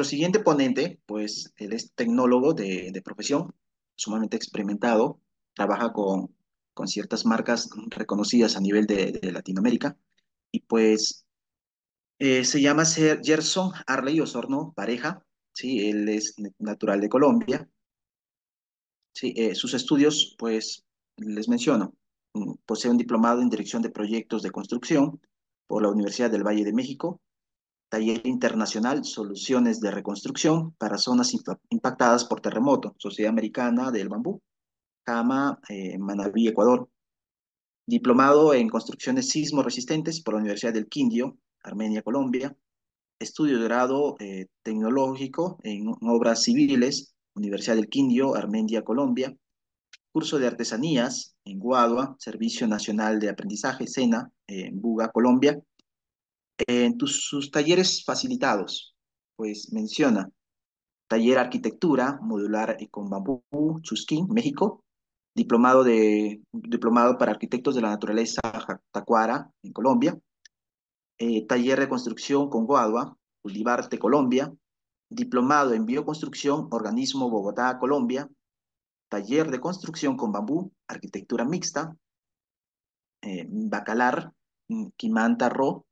nuestro siguiente ponente, pues él es tecnólogo de profesión, sumamente experimentado, trabaja con ciertas marcas reconocidas a nivel de Latinoamérica y pues se llama Gerson Arley Osorno Pareja, ¿sí? Él es natural de Colombia, ¿sí? Sus estudios, pues les menciono, posee un diplomado en Dirección de Proyectos de Construcción por la Universidad del Valle de México, Taller Internacional Soluciones de Reconstrucción para Zonas Impactadas por Terremoto, Sociedad Americana del Bambú, Cama, Manabí, Ecuador. Diplomado en Construcciones Sismo Resistentes por la Universidad del Quindío, Armenia, Colombia. Estudio de grado tecnológico en obras civiles, Universidad del Quindío, Armenia, Colombia. Curso de artesanías en Guadua, Servicio Nacional de Aprendizaje, SENA, en Buga, Colombia. En sus talleres facilitados, pues menciona taller Arquitectura Modular con Bambú, Chusquín, México, diplomado para arquitectos de la naturaleza Tacuara, en Colombia, taller de construcción con Guadua, Uldibarte, Colombia, diplomado en bioconstrucción, Organismo Bogotá, Colombia, taller de construcción con bambú, arquitectura mixta, Bacalar, Quimanta, Roo,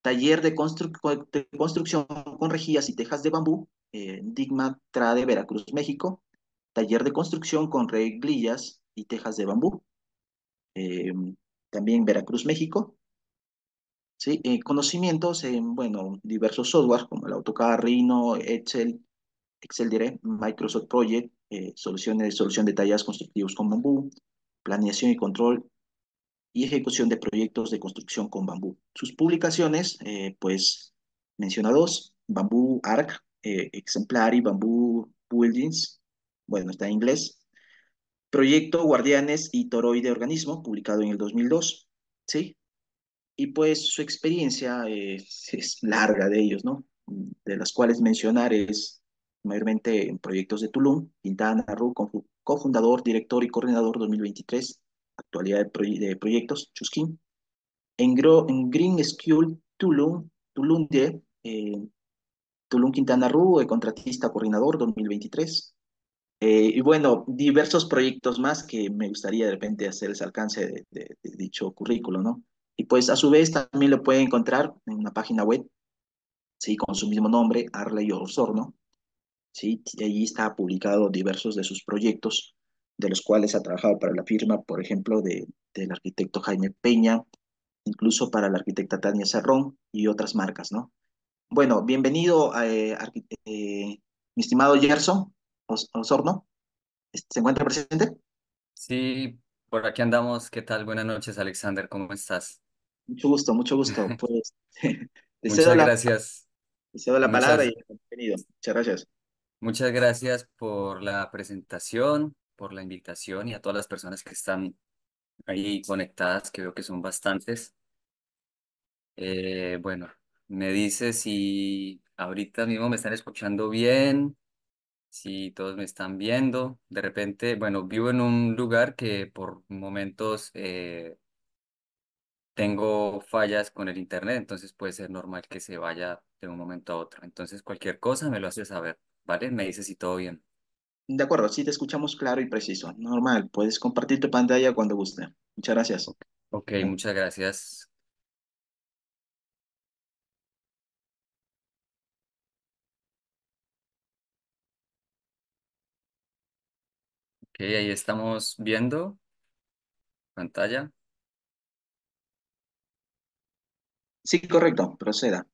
taller de construcción con rejillas y tejas de bambú, Digma Trade, Veracruz, México. Taller de construcción con reglillas y tejas de bambú, eh, también Veracruz, México. ¿Sí? Conocimientos en, bueno, diversos softwares como el AutoCAD, Rhino, Excel Direct, Microsoft Project, solución de tareas constructivos con bambú, planeación y control y ejecución de proyectos de construcción con bambú. Sus publicaciones, pues, menciona dos, Bambú Arc, Exemplary, Bambú Buildings, bueno, está en inglés, Proyecto Guardianes y Toroide Organismo, publicado en el 2002, ¿sí? Y pues su experiencia es larga de ellos, ¿no? De las cuales mencionar es mayormente en proyectos de Tulum, Quintana Roo, cofundador, director y coordinador 2023, actualidad de proyectos, Chusquín, en Green School Tulum, Tulum Quintana Roo, contratista coordinador 2023. Y bueno, diversos proyectos más que me gustaría de repente hacerles alcance de dicho currículo, ¿no? Y pues a su vez también lo pueden encontrar en una página web, sí, con su mismo nombre, Arley Osorno, sí, y allí está publicado diversos de sus proyectos, de los cuales ha trabajado para la firma, por ejemplo, del arquitecto Jaime Peña, incluso para la arquitecta Tania Serrón y otras marcas, ¿no? Bueno, bienvenido, mi estimado Gerson Osorno. ¿Se encuentra presente? Sí, por aquí andamos. ¿Qué tal? Buenas noches, Alexander. ¿Cómo estás? Mucho gusto, mucho gusto. Pues te cedo Muchas la, gracias. te cedo la palabra y Muchas, bienvenido. Muchas gracias. muchas gracias por la presentación, por la invitación y a todas las personas que están ahí conectadas, que veo que son bastantes. Bueno, me dices si ahorita mismo me están escuchando bien, si todos me están viendo. De repente, bueno, vivo en un lugar que por momentos tengo fallas con el internet, entonces puede ser normal que se vaya de un momento a otro. Entonces, cualquier cosa me lo hace saber, ¿vale? Me dice si todo bien. De acuerdo, sí te escuchamos claro y preciso. Normal, puedes compartir tu pantalla cuando guste. Muchas gracias. Ok, muchas gracias. Ok, ahí estamos viendo pantalla. Sí, correcto, proceda.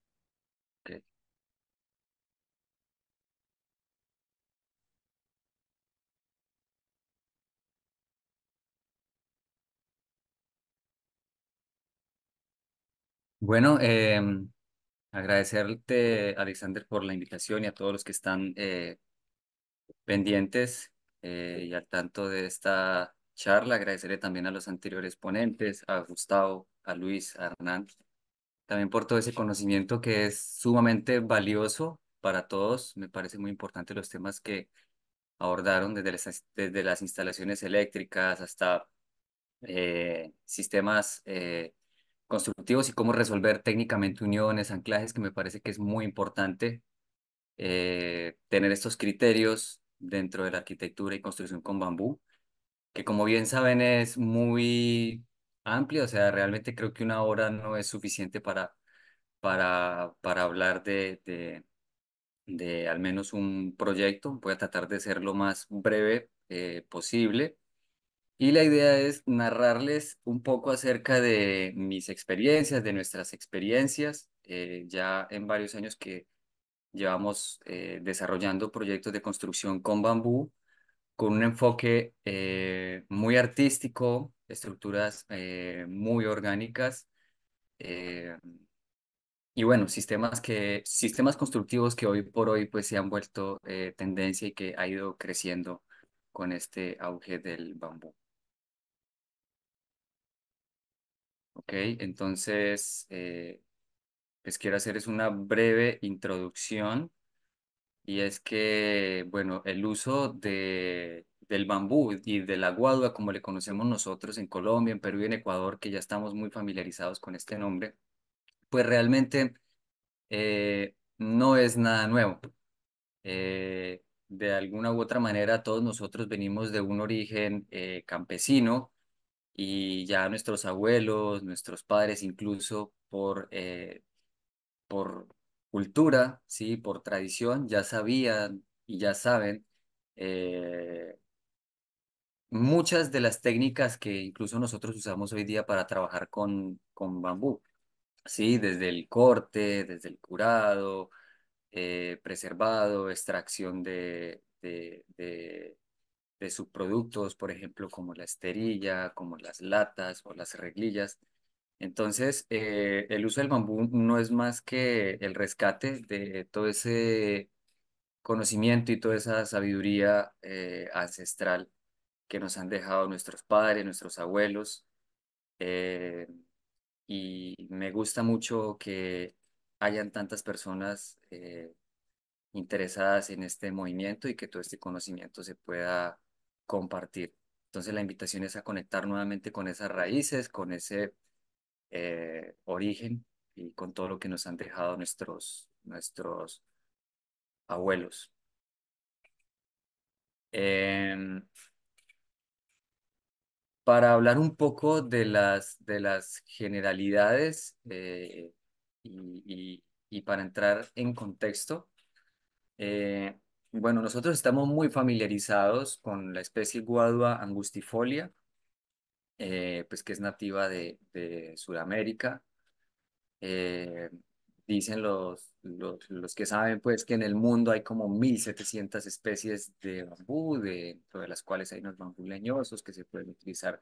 Ok. Bueno, agradecerte, Alexander, por la invitación y a todos los que están pendientes y al tanto de esta charla. Agradeceré también a los anteriores ponentes, a Gustavo, a Luis, a Hernán, también por todo ese conocimiento que es sumamente valioso para todos. Me parece muy importante los temas que abordaron desde las instalaciones eléctricas hasta sistemas constructivos y cómo resolver técnicamente uniones, anclajes, que me parece que es muy importante tener estos criterios dentro de la arquitectura y construcción con bambú, que como bien saben es muy amplio, o sea, realmente creo que una hora no es suficiente para hablar de al menos un proyecto. Voy a tratar de ser lo más breve posible. Y la idea es narrarles un poco acerca de mis experiencias, de nuestras experiencias, ya en varios años que llevamos desarrollando proyectos de construcción con bambú, con un enfoque muy artístico, estructuras muy orgánicas, eh, y bueno, sistemas constructivos que hoy por hoy pues se han vuelto tendencia y que ha ido creciendo con este auge del bambú. ¿Ok? Entonces, les quiero hacer es una breve introducción, y es que, bueno, el uso del bambú y de la guadua, como le conocemos nosotros en Colombia, en Perú y en Ecuador, que ya estamos muy familiarizados con este nombre, pues realmente no es nada nuevo. De alguna u otra manera, todos nosotros venimos de un origen campesino, y ya nuestros abuelos, nuestros padres, incluso por cultura, ¿sí? Por tradición, ya sabían y ya saben eh, muchas de las técnicas que incluso nosotros usamos hoy día para trabajar con bambú, ¿sí? Desde el corte, desde el curado, preservado, extracción de subproductos, por ejemplo, como la esterilla, como las latas o las reglillas. Entonces, el uso del bambú no es más que el rescate de todo ese conocimiento y toda esa sabiduría ancestral que nos han dejado nuestros padres, nuestros abuelos. eh, y me gusta mucho que hayan tantas personas interesadas en este movimiento y que todo este conocimiento se pueda compartir. Entonces la invitación es a conectar nuevamente con esas raíces, con ese origen y con todo lo que nos han dejado nuestros abuelos. Em, para hablar un poco de las generalidades y para entrar en contexto, Eh, bueno, nosotros estamos muy familiarizados con la especie Guadua angustifolia, pues que es nativa de Sudamérica. Eh, Dicen los que saben, pues, que en el mundo hay como 1.700 especies de bambú, dentro de las cuales hay unos bambú leñosos que se pueden utilizar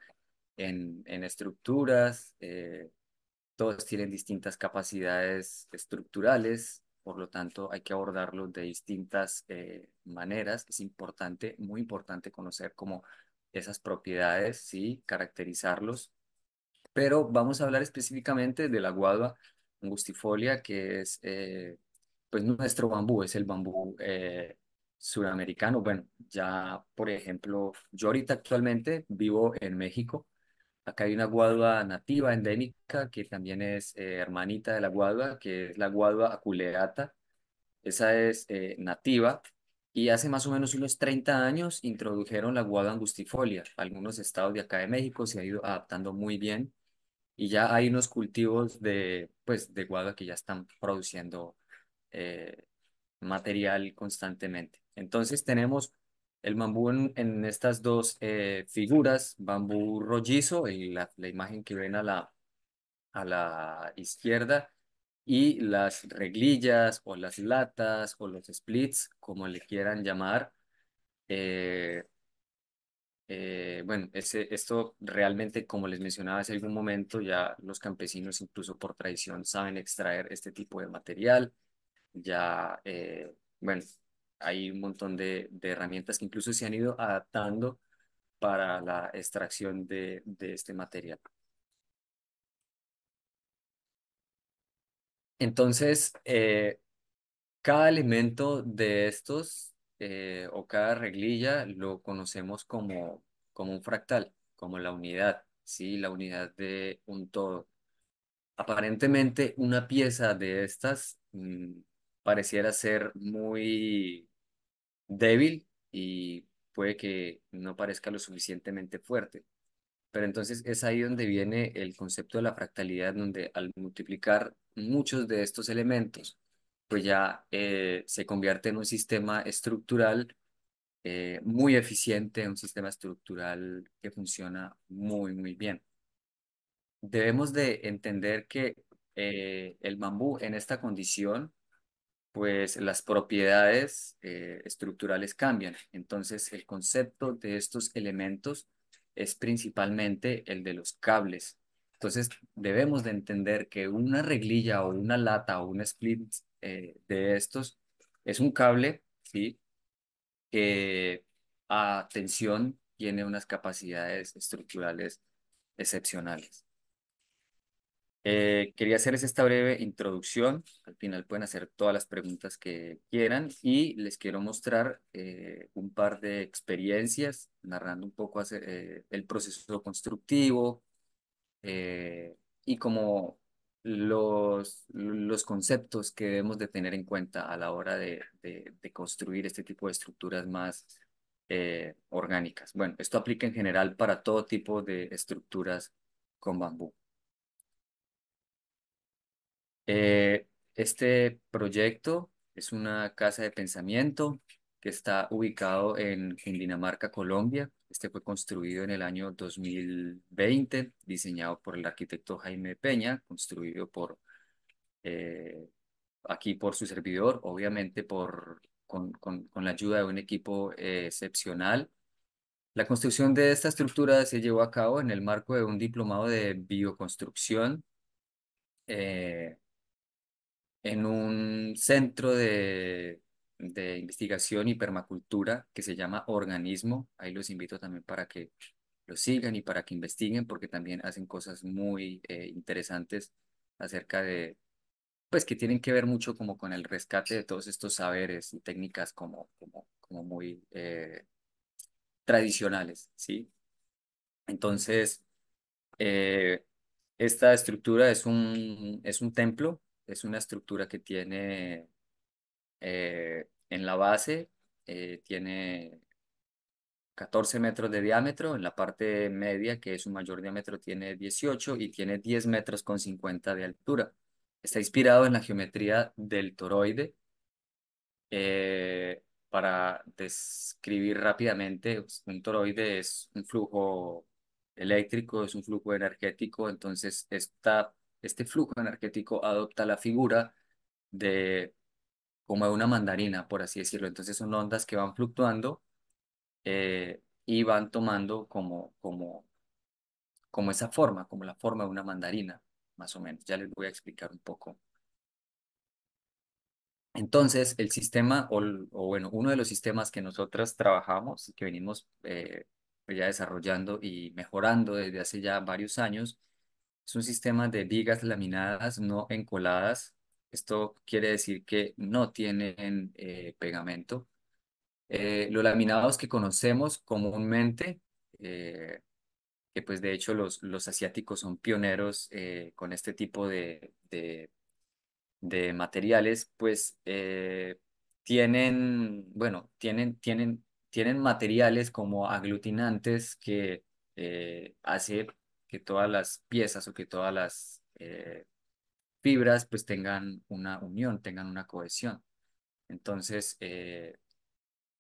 en estructuras. Todos tienen distintas capacidades estructurales, por lo tanto hay que abordarlos de distintas maneras. Es importante, muy importante conocer como esas propiedades, sí, caracterizarlos, pero vamos a hablar específicamente de la guadua angustifolia, que es pues nuestro bambú, es el bambú suramericano. Bueno, ya por ejemplo, yo ahorita actualmente vivo en México. Acá hay una guadua nativa endémica que también es hermanita de la guadua, que es la guadua aculeata. Esa es nativa, y hace más o menos unos 30 años introdujeron la guadua angustifolia. Algunos estados de acá de México se ha ido adaptando muy bien, y ya hay unos cultivos de guadua que ya están produciendo eh, material constantemente. Entonces tenemos el bambú en estas dos figuras: bambú rollizo, y la imagen que ven a la izquierda, y las reglillas o las latas o los splits, como le quieran llamar. Eh, bueno, esto realmente, como les mencionaba hace algún momento, ya los campesinos, incluso por tradición, saben extraer este tipo de material. Ya, bueno, hay un montón de herramientas que incluso se han ido adaptando para la extracción de este material. Entonces, cada elemento de estos o cada reglilla lo conocemos como un fractal, como la unidad, ¿sí? La unidad de un todo. Aparentemente, una pieza de estas pareciera ser muy débil y puede que no parezca lo suficientemente fuerte. Pero entonces es ahí donde viene el concepto de la fractalidad, donde al multiplicar muchos de estos elementos, pues ya se convierte en un sistema estructural muy eficiente, un sistema estructural que funciona muy, muy bien. Debemos de entender que el bambú en esta condición, pues las propiedades estructurales cambian. Entonces, el concepto de estos elementos es principalmente el de los cables. Entonces, debemos de entender que una reglilla o una lata o un split de estos es un cable, ¿sí? Que a tensión tiene unas capacidades estructurales excepcionales. Quería hacerles esta breve introducción. Al final pueden hacer todas las preguntas que quieran y les quiero mostrar un par de experiencias narrando un poco el proceso constructivo y como los conceptos que debemos de tener en cuenta a la hora de construir este tipo de estructuras más orgánicas. Bueno, esto aplica en general para todo tipo de estructuras con bambú. Este proyecto es una casa de pensamiento que está ubicado en Cundinamarca, Colombia. Este fue construido en el año 2020, diseñado por el arquitecto Jaime Peña, construido eh, aquí por su servidor, obviamente con la ayuda de un equipo excepcional. La construcción de esta estructura se llevó a cabo en el marco de un diplomado de bioconstrucción. eh, en un centro de investigación y permacultura que se llama Organismo. Ahí los invito también para que lo sigan y para que investiguen porque también hacen cosas muy interesantes acerca de, pues que tienen que ver mucho como con el rescate de todos estos saberes y técnicas como muy tradicionales, ¿sí? Entonces, eh, esta estructura es un templo, es una estructura que tiene en la base tiene 14 metros de diámetro, en la parte media, que es su mayor diámetro, tiene 18 y tiene 10 metros con 50 de altura. Está inspirado en la geometría del toroide. Para describir rápidamente, pues, un toroide es un flujo eléctrico, es un flujo energético, entonces este flujo energético adopta la figura de como de una mandarina, por así decirlo. Entonces son ondas que van fluctuando y van tomando como esa forma, como la forma de una mandarina, más o menos. Ya les voy a explicar un poco. Entonces, el sistema, o bueno, uno de los sistemas que nosotros trabajamos y que venimos pues ya desarrollando y mejorando desde hace ya varios años, es un sistema de vigas laminadas no encoladas. Esto quiere decir que no tienen pegamento. Los laminados que conocemos comúnmente, eh, que pues de hecho los asiáticos son pioneros con este tipo de materiales, pues bueno, tienen materiales como aglutinantes que hace que todas las piezas o que todas las fibras pues tengan una unión, tengan una cohesión. Entonces,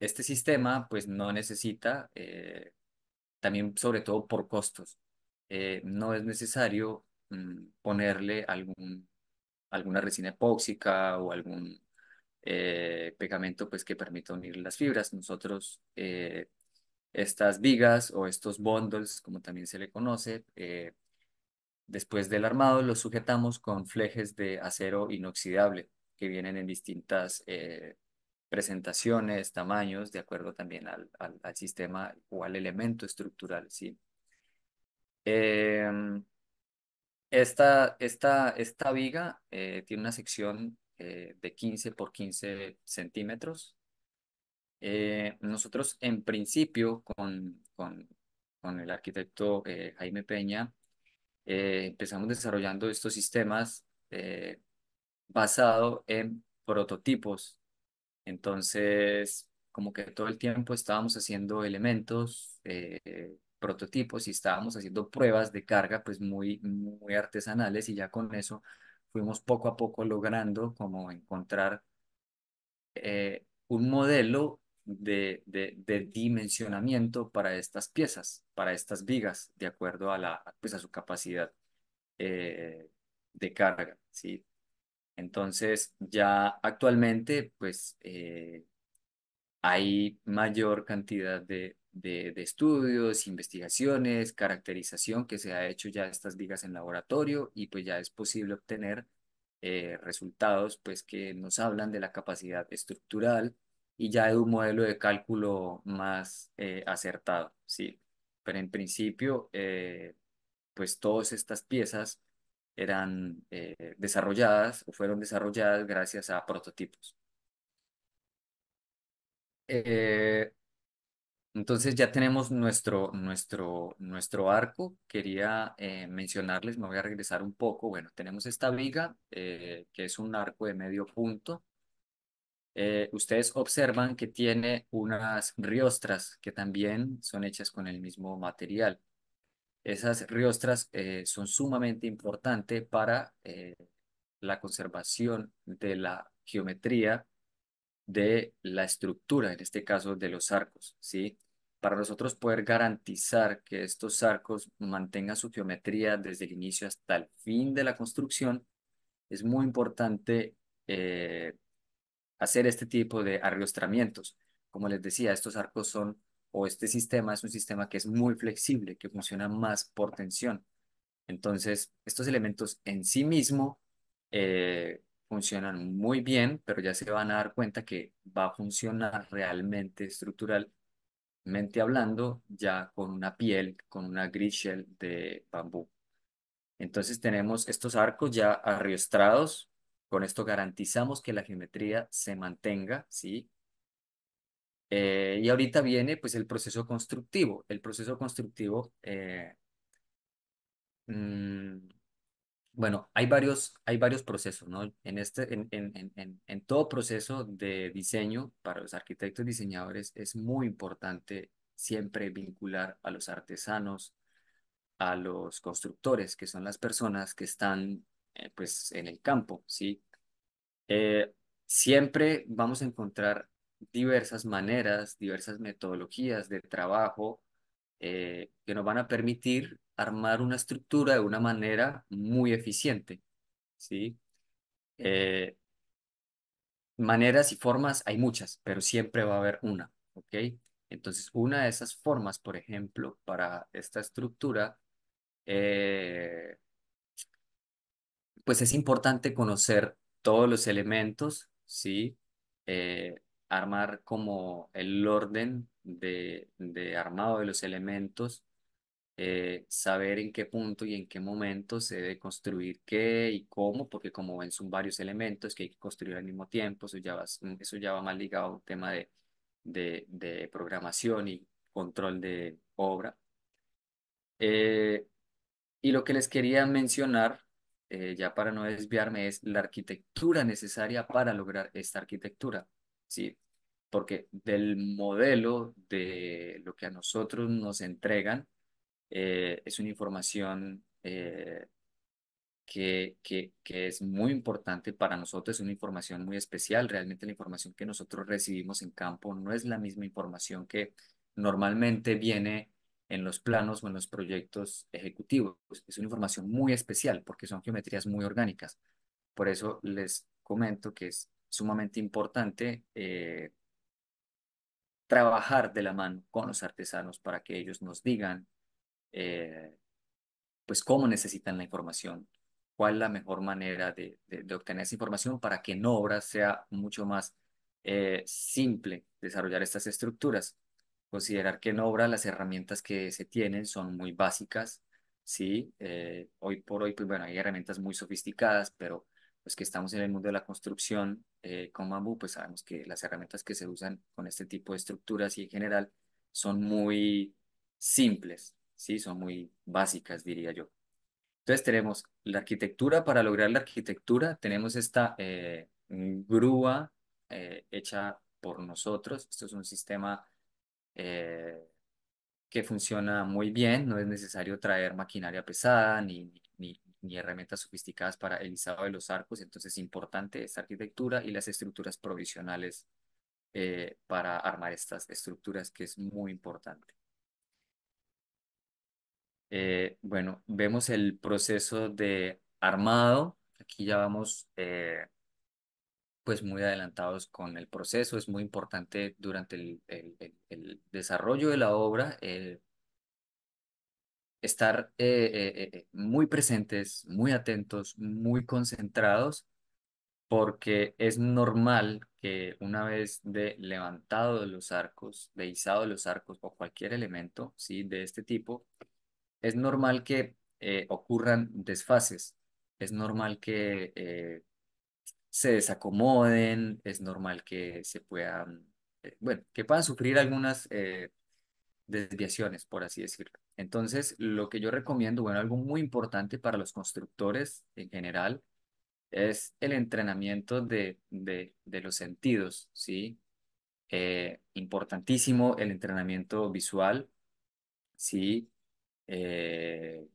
este sistema pues no necesita, también sobre todo por costos, no es necesario ponerle alguna resina epóxica o algún pegamento pues que permita unir las fibras. Nosotros estas vigas o estos bundles, como también se le conoce, después del armado los sujetamos con flejes de acero inoxidable que vienen en distintas presentaciones, tamaños, de acuerdo también al sistema o al elemento estructural, ¿sí? Em, esta viga tiene una sección de 15 por 15 centímetros. Nosotros en principio con el arquitecto Jaime Peña empezamos desarrollando estos sistemas basado en prototipos. Entonces, como que todo el tiempo estábamos haciendo elementos, prototipos y estábamos haciendo pruebas de carga pues muy artesanales y ya con eso fuimos poco a poco logrando como encontrar un modelo de dimensionamiento para estas piezas, para estas vigas, de acuerdo a pues a su capacidad eh, de carga, ¿sí? Entonces, ya actualmente, pues, hay mayor cantidad de estudios, investigaciones, caracterización que se ha hecho ya de estas vigas en laboratorio y pues ya es posible obtener resultados pues que nos hablan de la capacidad estructural y ya de un modelo de cálculo más acertado, ¿sí? Pero en principio, pues todas estas piezas eran desarrolladas o fueron desarrolladas gracias a prototipos. Eh, Entonces ya tenemos nuestro arco. Quería mencionarles, me voy a regresar un poco. Bueno, tenemos esta viga, que es un arco de medio punto. Ustedes observan que tiene unas riostras que también son hechas con el mismo material. Esas riostras son sumamente importantes para la conservación de la geometría de la estructura, en este caso de los arcos, ¿sí? Para nosotros poder garantizar que estos arcos mantengan su geometría desde el inicio hasta el fin de la construcción, es muy importante eh, hacer este tipo de arriostramientos. Como les decía, estos arcos son, o este sistema es un sistema que es muy flexible, que funciona más por tensión. Entonces, estos elementos en sí mismo funcionan muy bien, pero ya se van a dar cuenta que va a funcionar realmente estructuralmente hablando ya con una piel, con una grid shell de bambú. Entonces tenemos estos arcos ya arriostrados. Con esto garantizamos que la geometría se mantenga, ¿sí? Y ahorita viene pues el proceso constructivo. El proceso constructivo, mm, bueno, hay varios procesos, ¿no? En todo proceso de diseño para los arquitectos diseñadores es muy importante siempre vincular a los artesanos, a los constructores, que son las personas que están pues en el campo, ¿sí? Eh, Siempre vamos a encontrar diversas maneras, diversas metodologías de trabajo que nos van a permitir armar una estructura de una manera muy eficiente, ¿sí? Eh, Maneras y formas hay muchas, pero siempre va a haber una, ¿ok? Entonces, una de esas formas, por ejemplo, para esta estructura, eh, pues es importante conocer todos los elementos, ¿sí? Armar como el orden de armado de los elementos, saber en qué punto y en qué momento se debe construir qué y cómo, porque como ven son varios elementos que hay que construir al mismo tiempo, eso ya va más ligado a un tema de programación y control de obra. Eh, y lo que les quería mencionar, ya para no desviarme, es la arquitectura necesaria para lograr esta arquitectura, ¿sí? Porque del modelo de lo que a nosotros nos entregan, es una información que es muy importante para nosotros, es una información muy especial. Realmente la información que nosotros recibimos en campo no es la misma información que normalmente viene en los planos o en los proyectos ejecutivos. Es una información muy especial porque son geometrías muy orgánicas. Por eso les comento que es sumamente importante trabajar de la mano con los artesanos para que ellos nos digan eh, pues cómo necesitan la información, cuál es la mejor manera de obtener esa información para que en obra sea mucho más simple desarrollar estas estructuras. Considerar que en obra las herramientas que se tienen son muy básicas, ¿sí? Hoy por hoy, pues bueno, hay herramientas muy sofisticadas, pero los que estamos en el mundo de la construcción con bambú, pues sabemos que las herramientas que se usan con este tipo de estructuras y en general son muy simples, ¿sí? Son muy básicas, diría yo. Entonces tenemos la arquitectura. Para lograr la arquitectura tenemos esta grúa hecha por nosotros. Esto es un sistema eh, que funciona muy bien, no es necesario traer maquinaria pesada ni herramientas sofisticadas para el izado de los arcos, entonces es importante esta arquitectura y las estructuras provisionales para armar estas estructuras, que es muy importante. Bueno, vemos el proceso de armado. Aquí ya vamos pues muy adelantados con el proceso. Es muy importante durante el desarrollo de la obra estar muy presentes, muy atentos, muy concentrados, porque es normal que una vez de levantado de los arcos, de izado de los arcos o cualquier elemento, ¿sí? De este tipo, es normal que ocurran desfases, es normal que se desacomoden, es normal que se puedan, bueno, que puedan sufrir algunas desviaciones, por así decirlo. Entonces, lo que yo recomiendo, bueno, algo muy importante para los constructores en general, es el entrenamiento de los sentidos, ¿sí? Importantísimo el entrenamiento visual, ¿sí? Eh,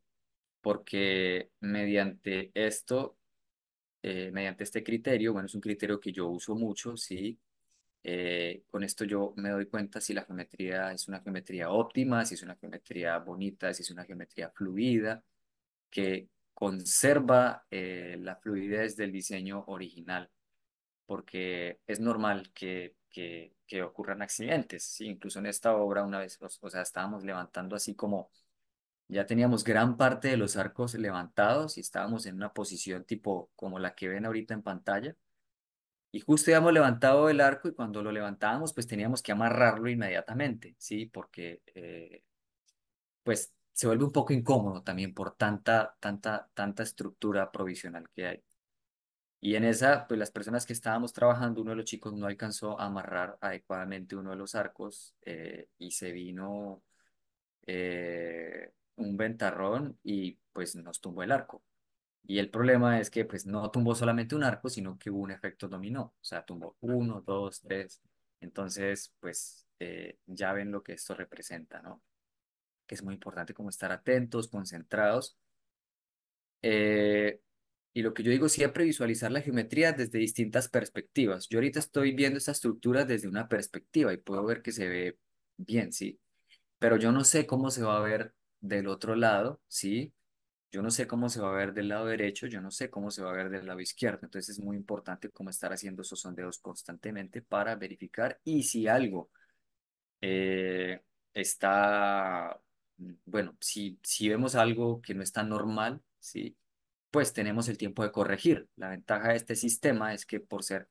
Porque mediante esto, mediante este criterio, bueno, es un criterio que yo uso mucho, ¿sí? Con esto yo me doy cuenta si la geometría es una geometría óptima, si es una geometría bonita, si es una geometría fluida, que conserva la fluidez del diseño original, porque es normal que ocurran accidentes, ¿sí? Incluso en esta obra una vez, o sea, estábamos levantando así como, ya teníamos gran parte de los arcos levantados y estábamos en una posición tipo como la que ven ahorita en pantalla. Y justo habíamos levantado el arco y cuando lo levantábamos, pues teníamos que amarrarlo inmediatamente, ¿sí? Porque pues se vuelve un poco incómodo también por tanta estructura provisional que hay. Y en esa, pues las personas que estábamos trabajando, uno de los chicos no alcanzó a amarrar adecuadamente uno de los arcos y se vino un ventarrón y pues nos tumbó el arco. Y el problema es que pues no tumbó solamente un arco, sino que hubo un efecto dominó. O sea, tumbó uno, dos, tres. Entonces, pues ya ven lo que esto representa, ¿no? Que es muy importante como estar atentos, concentrados. eh, y lo que yo digo siempre, visualizar la geometría desde distintas perspectivas. Yo ahorita estoy viendo esta estructura desde una perspectiva y puedo ver que se ve bien, ¿sí? Pero yo no sé cómo se va a ver del otro lado, ¿sí? Yo no sé cómo se va a ver del lado derecho, yo no sé cómo se va a ver del lado izquierdo. Entonces es muy importante cómo estar haciendo esos sondeos constantemente para verificar y si algo eh, está, bueno, si vemos algo que no está normal, ¿sí? Pues tenemos el tiempo de corregir. La ventaja de este sistema es que por ser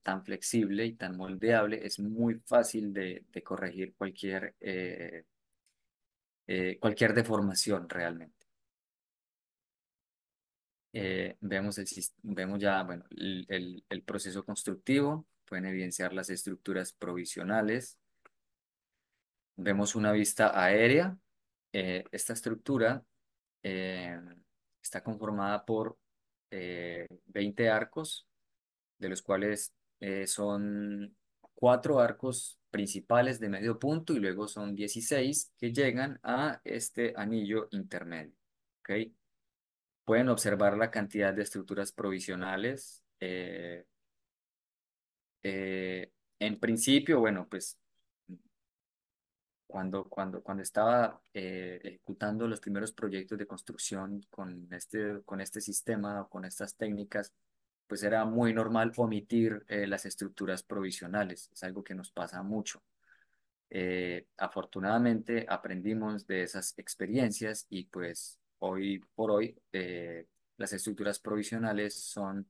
tan flexible y tan moldeable, es muy fácil de corregir cualquier deformación realmente. Vemos ya, bueno, el proceso constructivo, pueden evidenciar las estructuras provisionales, vemos una vista aérea. Esta estructura eh, está conformada por 20 arcos, de los cuales son 4 arcos principales de medio punto y luego son 16 que llegan a este anillo intermedio. ¿Ok? Pueden observar la cantidad de estructuras provisionales. En principio, bueno, pues cuando estaba ejecutando los primeros proyectos de construcción con este sistema o con estas técnicas, pues era muy normal omitir las estructuras provisionales. Es algo que nos pasa mucho. Afortunadamente aprendimos de esas experiencias y pues hoy por hoy las estructuras provisionales son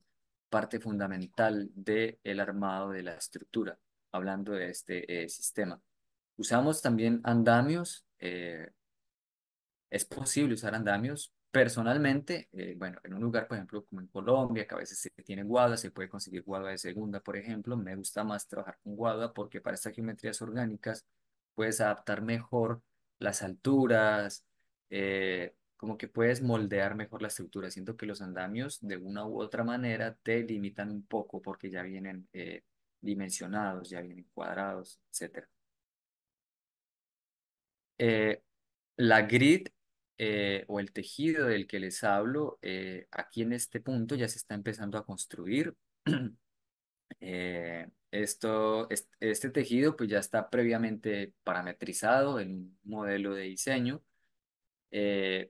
parte fundamental del armado de la estructura, hablando de este sistema. Usamos también andamios. Es posible usar andamios. Personalmente, bueno, en un lugar, por ejemplo, como en Colombia, que a veces se tiene guada, se puede conseguir guada de segunda, por ejemplo, me gusta más trabajar con guada porque para estas geometrías orgánicas puedes adaptar mejor las alturas, como que puedes moldear mejor la estructura. Siento que los andamios de una u otra manera te limitan un poco porque ya vienen dimensionados, ya vienen cuadrados, etcétera. Eh, la grid o el tejido del que les hablo, aquí en este punto ya se está empezando a construir. Este tejido pues ya está previamente parametrizado en un modelo de diseño.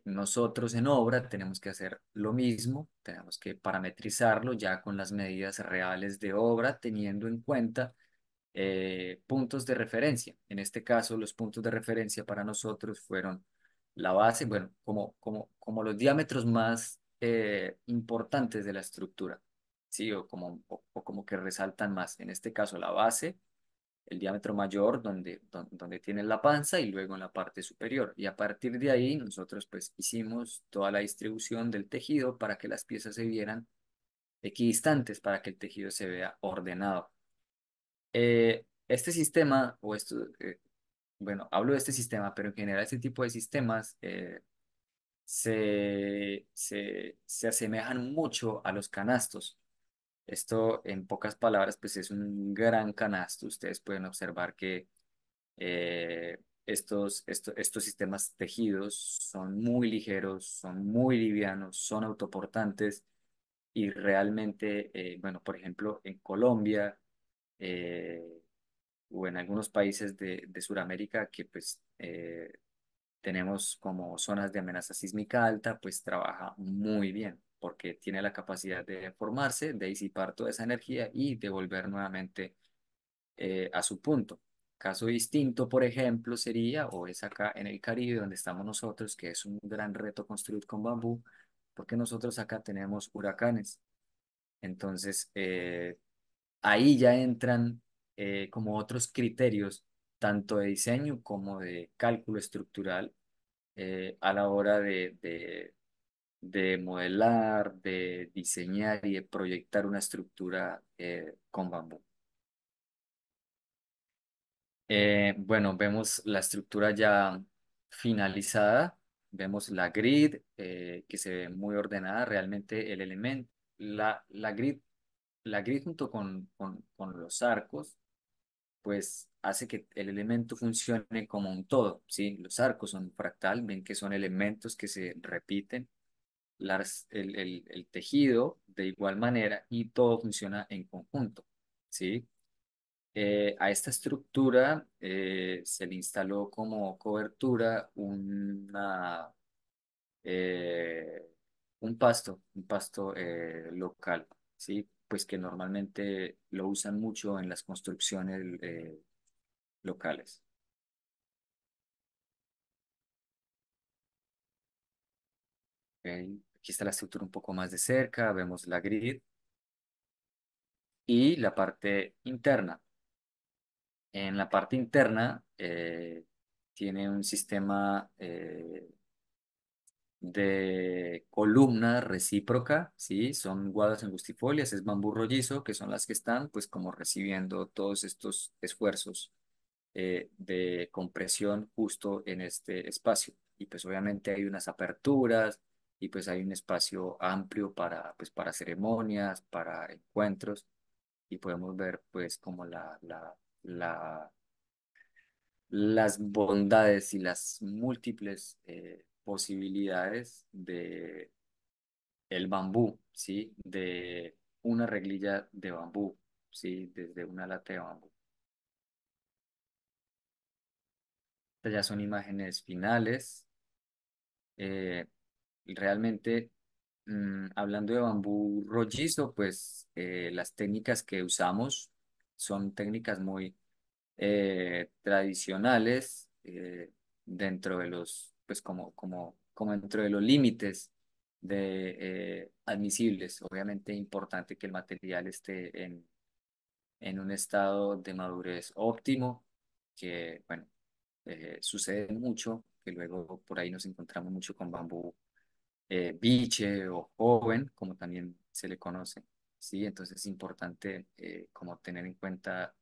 Nosotros en obra tenemos que hacer lo mismo, tenemos que parametrizarlo ya con las medidas reales de obra, teniendo en cuenta puntos de referencia. En este caso, los puntos de referencia para nosotros fueron la base, bueno, como los diámetros más importantes de la estructura, ¿sí? O como que resaltan más. En este caso, la base, el diámetro mayor donde tiene la panza y luego en la parte superior. Y a partir de ahí, nosotros pues hicimos toda la distribución del tejido para que las piezas se vieran equidistantes, para que el tejido se vea ordenado. Este sistema, bueno, hablo de este sistema, pero en general este tipo de sistemas se asemejan mucho a los canastos. Esto, en pocas palabras, pues es un gran canasto. Ustedes pueden observar que estos sistemas tejidos son muy ligeros, son muy livianos, son autoportantes y realmente, bueno, por ejemplo, en Colombia, eh, o en algunos países de Sudamérica que pues tenemos como zonas de amenaza sísmica alta, pues trabaja muy bien porque tiene la capacidad de formarse, de disipar toda esa energía y de volver nuevamente a su punto. Caso distinto, por ejemplo, sería, o es acá en el Caribe donde estamos nosotros, que es un gran reto construir con bambú, porque nosotros acá tenemos huracanes. Entonces, ahí ya entran como otros criterios, tanto de diseño como de cálculo estructural, a la hora de modelar, de diseñar y de proyectar una estructura con bambú. Bueno, vemos la estructura ya finalizada, vemos la grid que se ve muy ordenada, realmente el elemento, la grid junto con los arcos pues hace que el elemento funcione como un todo, ¿sí? Los arcos son un fractal, ven que son elementos que se repiten, el tejido de igual manera y todo funciona en conjunto, ¿sí? A esta estructura se le instaló como cobertura eh, un pasto local, ¿sí? Pues que normalmente lo usan mucho en las construcciones locales. ¿Ok? Aquí está la estructura un poco más de cerca, vemos la grid y la parte interna. En la parte interna tiene un sistema de columna recíproca, ¿sí? Son guadas angustifolias, es bambú rollizo, que son las que están pues como recibiendo todos estos esfuerzos de compresión justo en este espacio. Y pues obviamente hay unas aperturas y pues hay un espacio amplio para ceremonias, para encuentros y podemos ver pues como las bondades y las múltiples posibilidades de el bambú, ¿sí? De una reglilla de bambú, ¿sí? Desde una lata de bambú. Estas ya son imágenes finales. Eh, realmente, hablando de bambú rollizo, pues las técnicas que usamos son técnicas muy tradicionales dentro de pues como dentro de los límites admisibles. Obviamente es importante que el material esté en un estado de madurez óptimo, que, bueno, sucede mucho, que luego por ahí nos encontramos mucho con bambú biche o joven, como también se le conoce. Sí, entonces es importante como tener en cuenta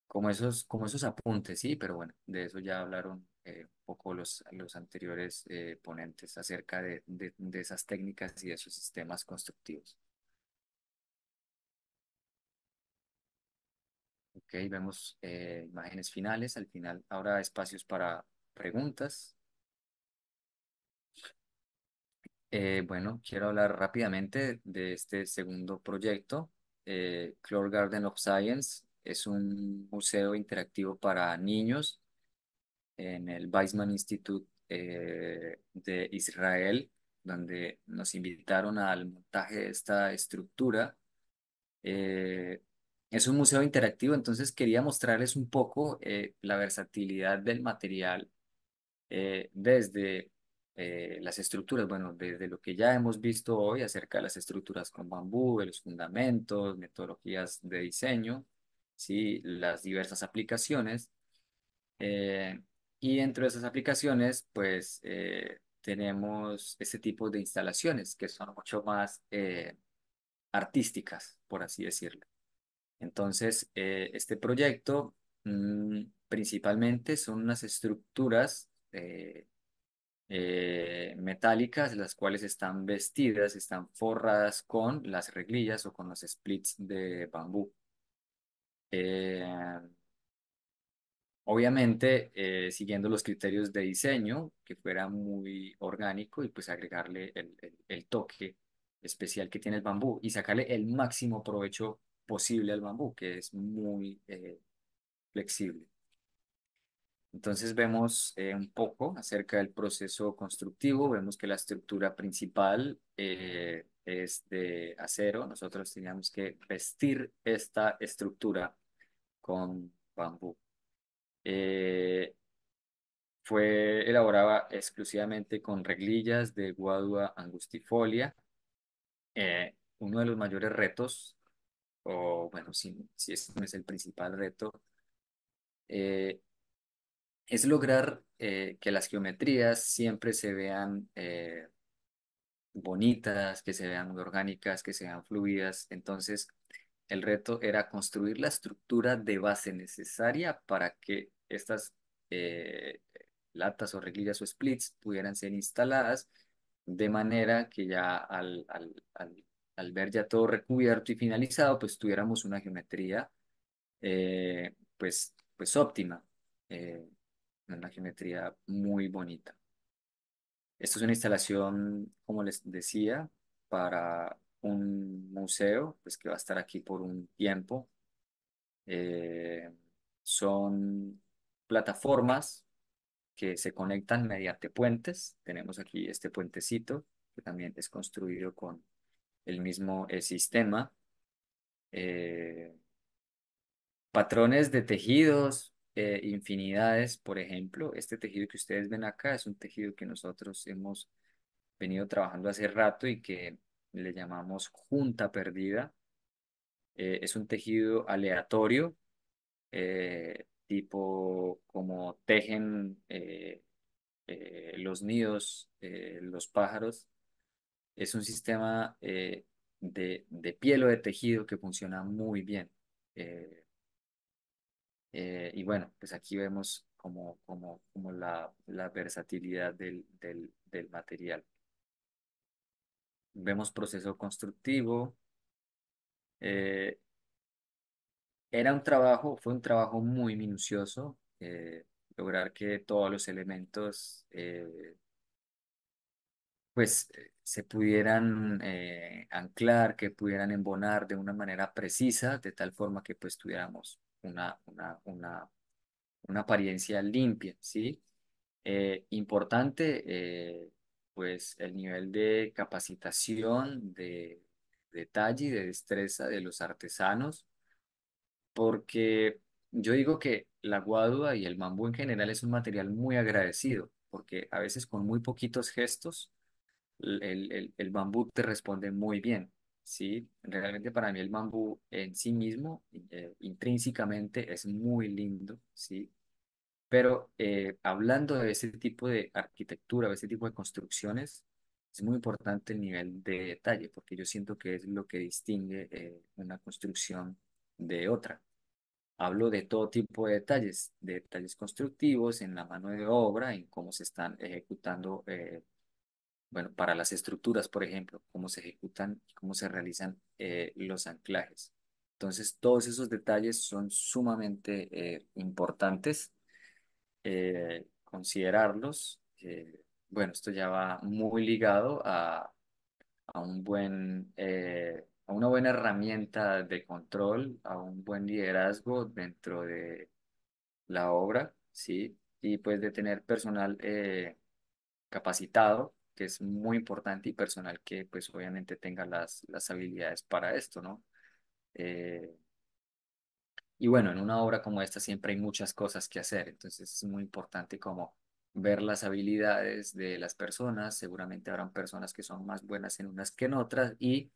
como esos apuntes, sí, pero bueno, de eso ya hablaron un poco los anteriores ponentes acerca de esas técnicas y de esos sistemas constructivos. Ok, vemos imágenes finales. Al final habrá espacios para preguntas. Bueno, quiero hablar rápidamente de este segundo proyecto. Clore Garden of Science es un museo interactivo para niños en el Weizmann Institute de Israel, donde nos invitaron al montaje de esta estructura. Eh, es un museo interactivo, entonces quería mostrarles un poco la versatilidad del material desde las estructuras, bueno, desde lo que ya hemos visto hoy acerca de las estructuras con bambú, de los fundamentos, metodologías de diseño, ¿sí? Las diversas aplicaciones. eh, y dentro de esas aplicaciones, pues tenemos ese tipo de instalaciones que son mucho más artísticas, por así decirlo. Entonces, este proyecto principalmente son unas estructuras metálicas, las cuales están vestidas, están forradas con las reglillas o con los splits de bambú. Eh, Obviamente, siguiendo los criterios de diseño, que fuera muy orgánico y pues agregarle el toque especial que tiene el bambú y sacarle el máximo provecho posible al bambú, que es muy flexible. Entonces vemos un poco acerca del proceso constructivo. Vemos que la estructura principal es de acero. Nosotros teníamos que vestir esta estructura con bambú. Eh, Fue elaborada exclusivamente con reglillas de Guadua angustifolia. Uno de los mayores retos, o bueno, si ese no es el principal reto, eh, es lograr que las geometrías siempre se vean bonitas, que se vean muy orgánicas, que se vean fluidas. Entonces, el reto era construir la estructura de base necesaria para que estas eh, latas o reglillas o splits pudieran ser instaladas de manera que ya al ver ya todo recubierto y finalizado, pues tuviéramos una geometría pues óptima, una geometría muy bonita. Esto es una instalación, como les decía, para un museo, pues que va a estar aquí por un tiempo. Eh, Son plataformas que se conectan mediante puentes. Tenemos aquí este puentecito, que también es construido con el mismo sistema. Eh, Patrones de tejidos, infinidades, por ejemplo, este tejido que ustedes ven acá es un tejido que nosotros hemos venido trabajando hace rato y que le llamamos junta perdida. Es un tejido aleatorio, tipo como tejen los nidos, los pájaros. Es un sistema de piel o de tejido que funciona muy bien. Eh, y bueno, pues aquí vemos como la versatilidad del material. Vemos proceso constructivo. eh, Fue un trabajo muy minucioso, lograr que todos los elementos se pudieran anclar, que pudieran embonar de una manera precisa, de tal forma que pues tuviéramos una apariencia limpia, ¿sí? Importante, pues el nivel de capacitación, de detalle y de destreza de los artesanos, porque yo digo que la guadua y el bambú en general es un material muy agradecido, porque a veces con muy poquitos gestos el bambú te responde muy bien, ¿sí? Realmente para mí el bambú en sí mismo, intrínsecamente, es muy lindo, ¿sí? Pero hablando de ese tipo de arquitectura, de ese tipo de construcciones, es muy importante el nivel de detalle, porque yo siento que es lo que distingue una construcción de otra. Hablo de todo tipo de detalles constructivos en la mano de obra, en cómo se están ejecutando, bueno, para las estructuras, por ejemplo, cómo se ejecutan y cómo se realizan los anclajes. Entonces, todos esos detalles son sumamente importantes considerarlos. Bueno, esto ya va muy ligado a a una buena herramienta de control, a un buen liderazgo dentro de la obra, ¿sí? Y pues de tener personal capacitado, que es muy importante, y personal que pues obviamente tenga las habilidades para esto, ¿no? Eh, y bueno, en una obra como esta siempre hay muchas cosas que hacer, entonces es muy importante como ver las habilidades de las personas, seguramente habrán personas que son más buenas en unas que en otras, y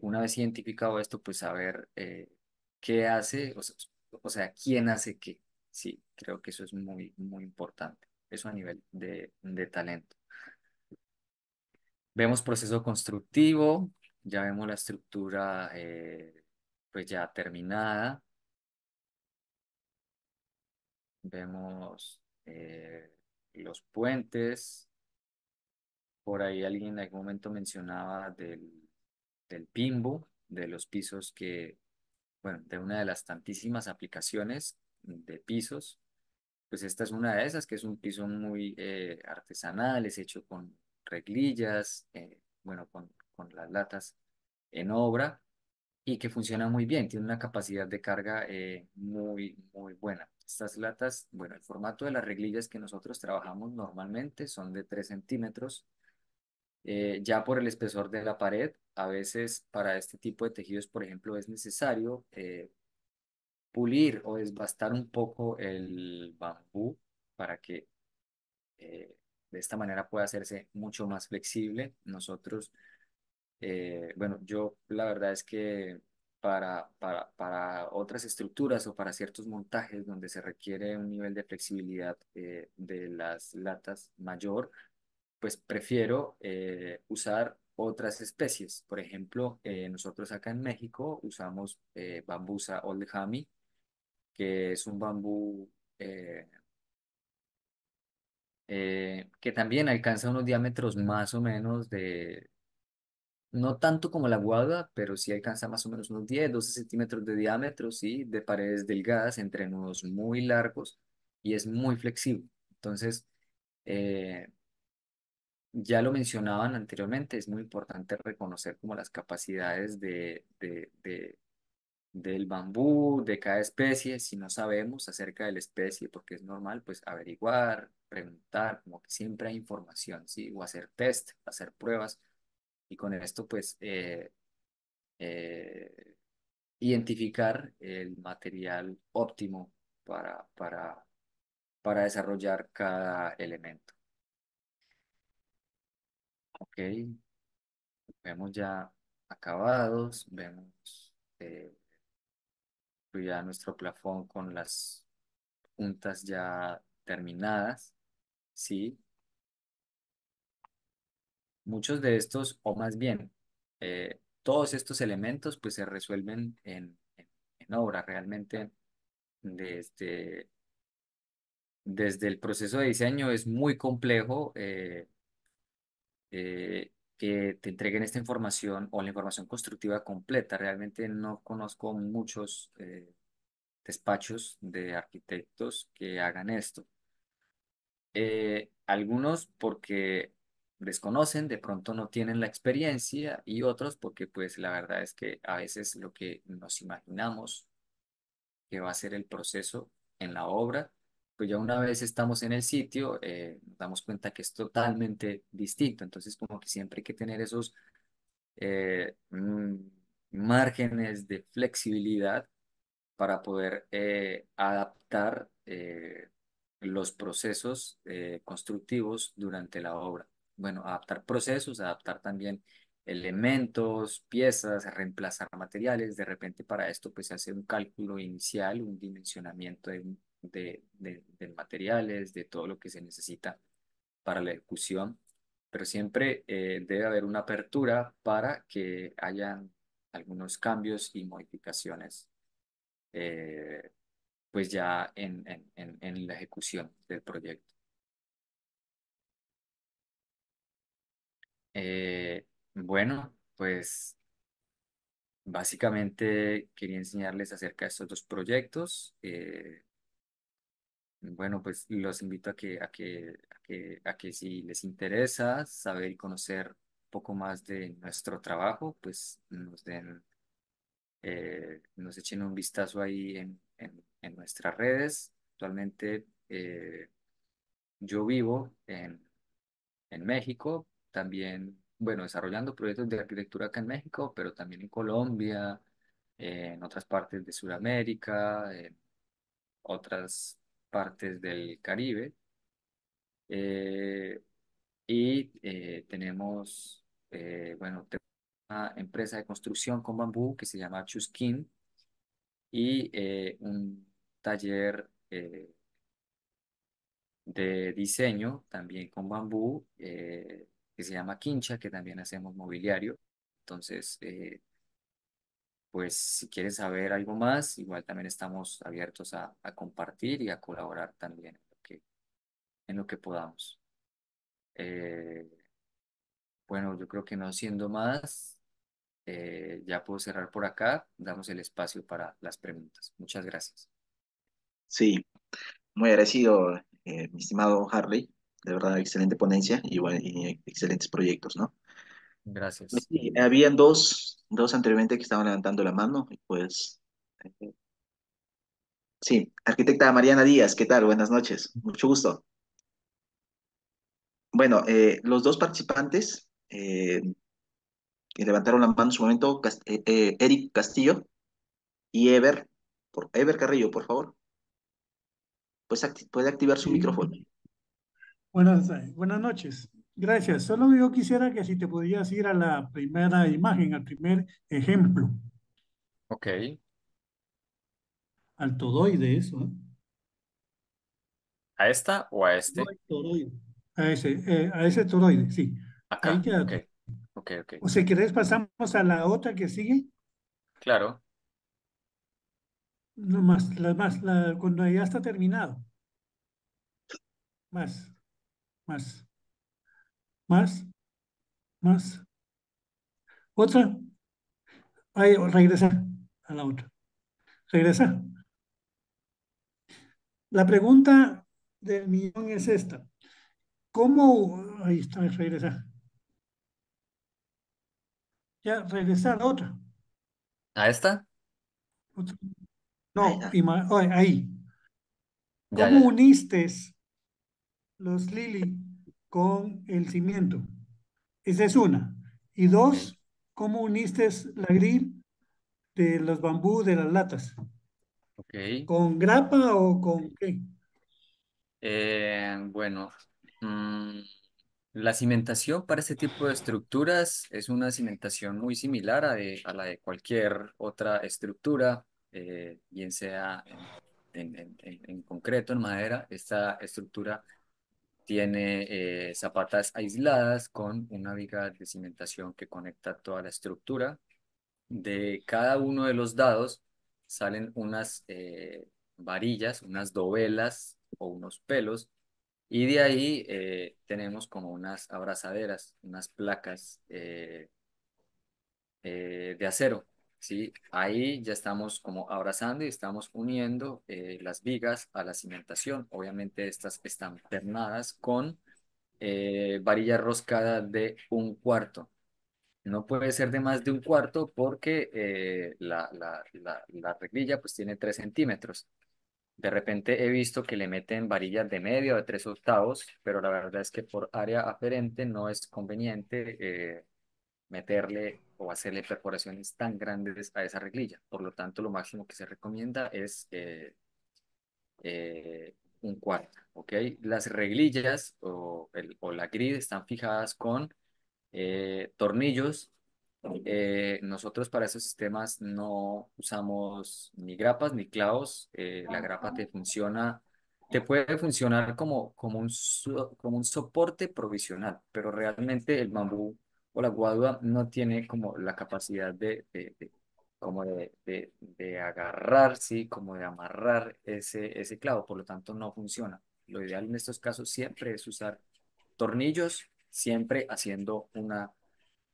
una vez identificado esto, pues saber qué hace, o sea, quién hace qué. Sí, creo que eso es muy, muy importante. Eso a nivel de talento. Vemos proceso constructivo, ya vemos la estructura pues ya terminada, vemos los puentes, por ahí alguien en algún momento mencionaba del PIMBO, de los pisos que bueno, de una de las tantísimas aplicaciones de pisos, pues esta es una de esas, que es un piso muy artesanal, es hecho con reglillas, bueno, con las latas en obra y que funciona muy bien, tiene una capacidad de carga muy, muy buena. Estas latas, bueno, el formato de las reglillas que nosotros trabajamos normalmente son de 3 centímetros, ya por el espesor de la pared. A veces para este tipo de tejidos, por ejemplo, es necesario pulir o desbastar un poco el bambú para que de esta manera pueda hacerse mucho más flexible. Nosotros, bueno, yo la verdad es que para otras estructuras o para ciertos montajes donde se requiere un nivel de flexibilidad de las latas mayor, pues prefiero usar otras especies. Por ejemplo, nosotros acá en México usamos bambusa oldehami, que es un bambú eh, que también alcanza unos diámetros más o menos de, no tanto como la guada, pero sí alcanza más o menos unos 10 12 centímetros de diámetro, sí, de paredes delgadas, entre nudos muy largos y es muy flexible. Entonces, eh, ya lo mencionaban anteriormente, es muy importante reconocer como las capacidades del bambú, de cada especie. Si no sabemos acerca de la especie, porque es normal, pues averiguar, preguntar, como que siempre hay información, ¿sí? O hacer test, hacer pruebas, y con esto, pues, eh, identificar el material óptimo para, para, para desarrollar cada elemento. Ok, vemos ya acabados, vemos ya nuestro plafón con las puntas ya terminadas, ¿sí? Muchos de estos, o más bien, todos estos elementos pues se resuelven en obra. Realmente desde, desde el proceso de diseño es muy complejo que te entreguen esta información o la información constructiva completa. Realmente no conozco muchos despachos de arquitectos que hagan esto. Algunos porque desconocen, de pronto no tienen la experiencia, y otros porque pues la verdad es que a veces lo que nos imaginamos que va a ser el proceso en la obra, pues ya una vez estamos en el sitio, nos damos cuenta que es totalmente distinto. Entonces como que siempre hay que tener esos márgenes de flexibilidad para poder adaptar los procesos constructivos durante la obra. Bueno, adaptar procesos, adaptar también elementos, piezas, reemplazar materiales. De repente para esto pues se hace un cálculo inicial, un dimensionamiento de materiales, de todo lo que se necesita para la ejecución, pero siempre debe haber una apertura para que hayan algunos cambios y modificaciones eh, pues ya en la ejecución del proyecto. Bueno, pues básicamente quería enseñarles acerca de estos dos proyectos. Bueno, pues los invito a que si les interesa saber y conocer un poco más de nuestro trabajo, pues nos echen un vistazo ahí en nuestras redes. Actualmente yo vivo en México, también, bueno, desarrollando proyectos de arquitectura acá en México, pero también en Colombia, en otras partes de Sudamérica, en otras partes del Caribe. Eh, tenemos, bueno, tengo una empresa de construcción con bambú que se llama Chuskin y un taller de diseño también con bambú que se llama Quincha, que también hacemos mobiliario. Entonces, pues si quieres saber algo más, igual también estamos abiertos a compartir y a colaborar también en lo que podamos. Eh, bueno, yo creo que no siendo más, ya puedo cerrar por acá. Damos el espacio para las preguntas. Muchas gracias. Sí, muy agradecido, mi estimado Harley. De verdad, excelente ponencia y, y excelentes proyectos, ¿no? Pues Gracias. sí, habían dos anteriormente que estaban levantando la mano y pues, sí, arquitecta Mariana Díaz, ¿qué tal? Buenas noches, mucho gusto. Bueno, los dos participantes que levantaron la mano en su momento, Eric Castillo y Ever Carrillo, por favor, pues puede activar su Sí, micrófono. buenas noches. Gracias. Solo yo quisiera que si te podías ir a la primera imagen, al primer ejemplo, Ok. al toroide, eso, ¿eh? ¿A esta o a este? Toroide, toroide. A ese toroide, sí. Ahí Acá. Ok. quédate. Ok, ok. O si querés pasamos a la otra que sigue, Claro. no más, cuando ya está terminado. Más, más, más, más. Otra, ahí, regresa a la otra. Regresa. La pregunta del millón es esta. ¿Cómo? Ahí está, regresa. Ya, regresar, otra. ¿A esta? Otra. Ahí No, está. ahí. Ya, ¿Cómo ya, ya. uniste los Lili con el cimiento? Esa es una. Y Ok. dos, ¿cómo uniste la grill de los bambú de las latas? Ok. ¿Con grapa o con qué? Bueno, mm, la cimentación para este tipo de estructuras es una cimentación muy similar a la de cualquier otra estructura, bien sea en concreto, en madera. Esta estructura tiene zapatas aisladas con una viga de cimentación que conecta toda la estructura. De cada uno de los dados salen unas varillas, unas dovelas o unos pelos, y de ahí tenemos como unas abrazaderas, unas placas de acero. ¿Sí? Ahí ya estamos como abrazando y estamos uniendo las vigas a la cimentación. Obviamente estas están pernadas con varilla roscada de 1/4. No puede ser de más de 1/4 porque la reglilla pues tiene 3 centímetros. De repente he visto que le meten varillas de medio o de 3/8, pero la verdad es que por área aferente no es conveniente meterle o hacerle perforaciones tan grandes a esa reglilla. Por lo tanto, lo máximo que se recomienda es 1/4, ¿ok? Las reglillas o la grid están fijadas con tornillos. Nosotros para esos sistemas no usamos ni grapas ni clavos. La grapa te puede funcionar como un soporte provisional, pero realmente el bambú o la guadua no tiene como la capacidad como de agarrar, ¿sí? Como de amarrar ese clavo, por lo tanto no funciona. Lo ideal en estos casos siempre es usar tornillos, siempre haciendo una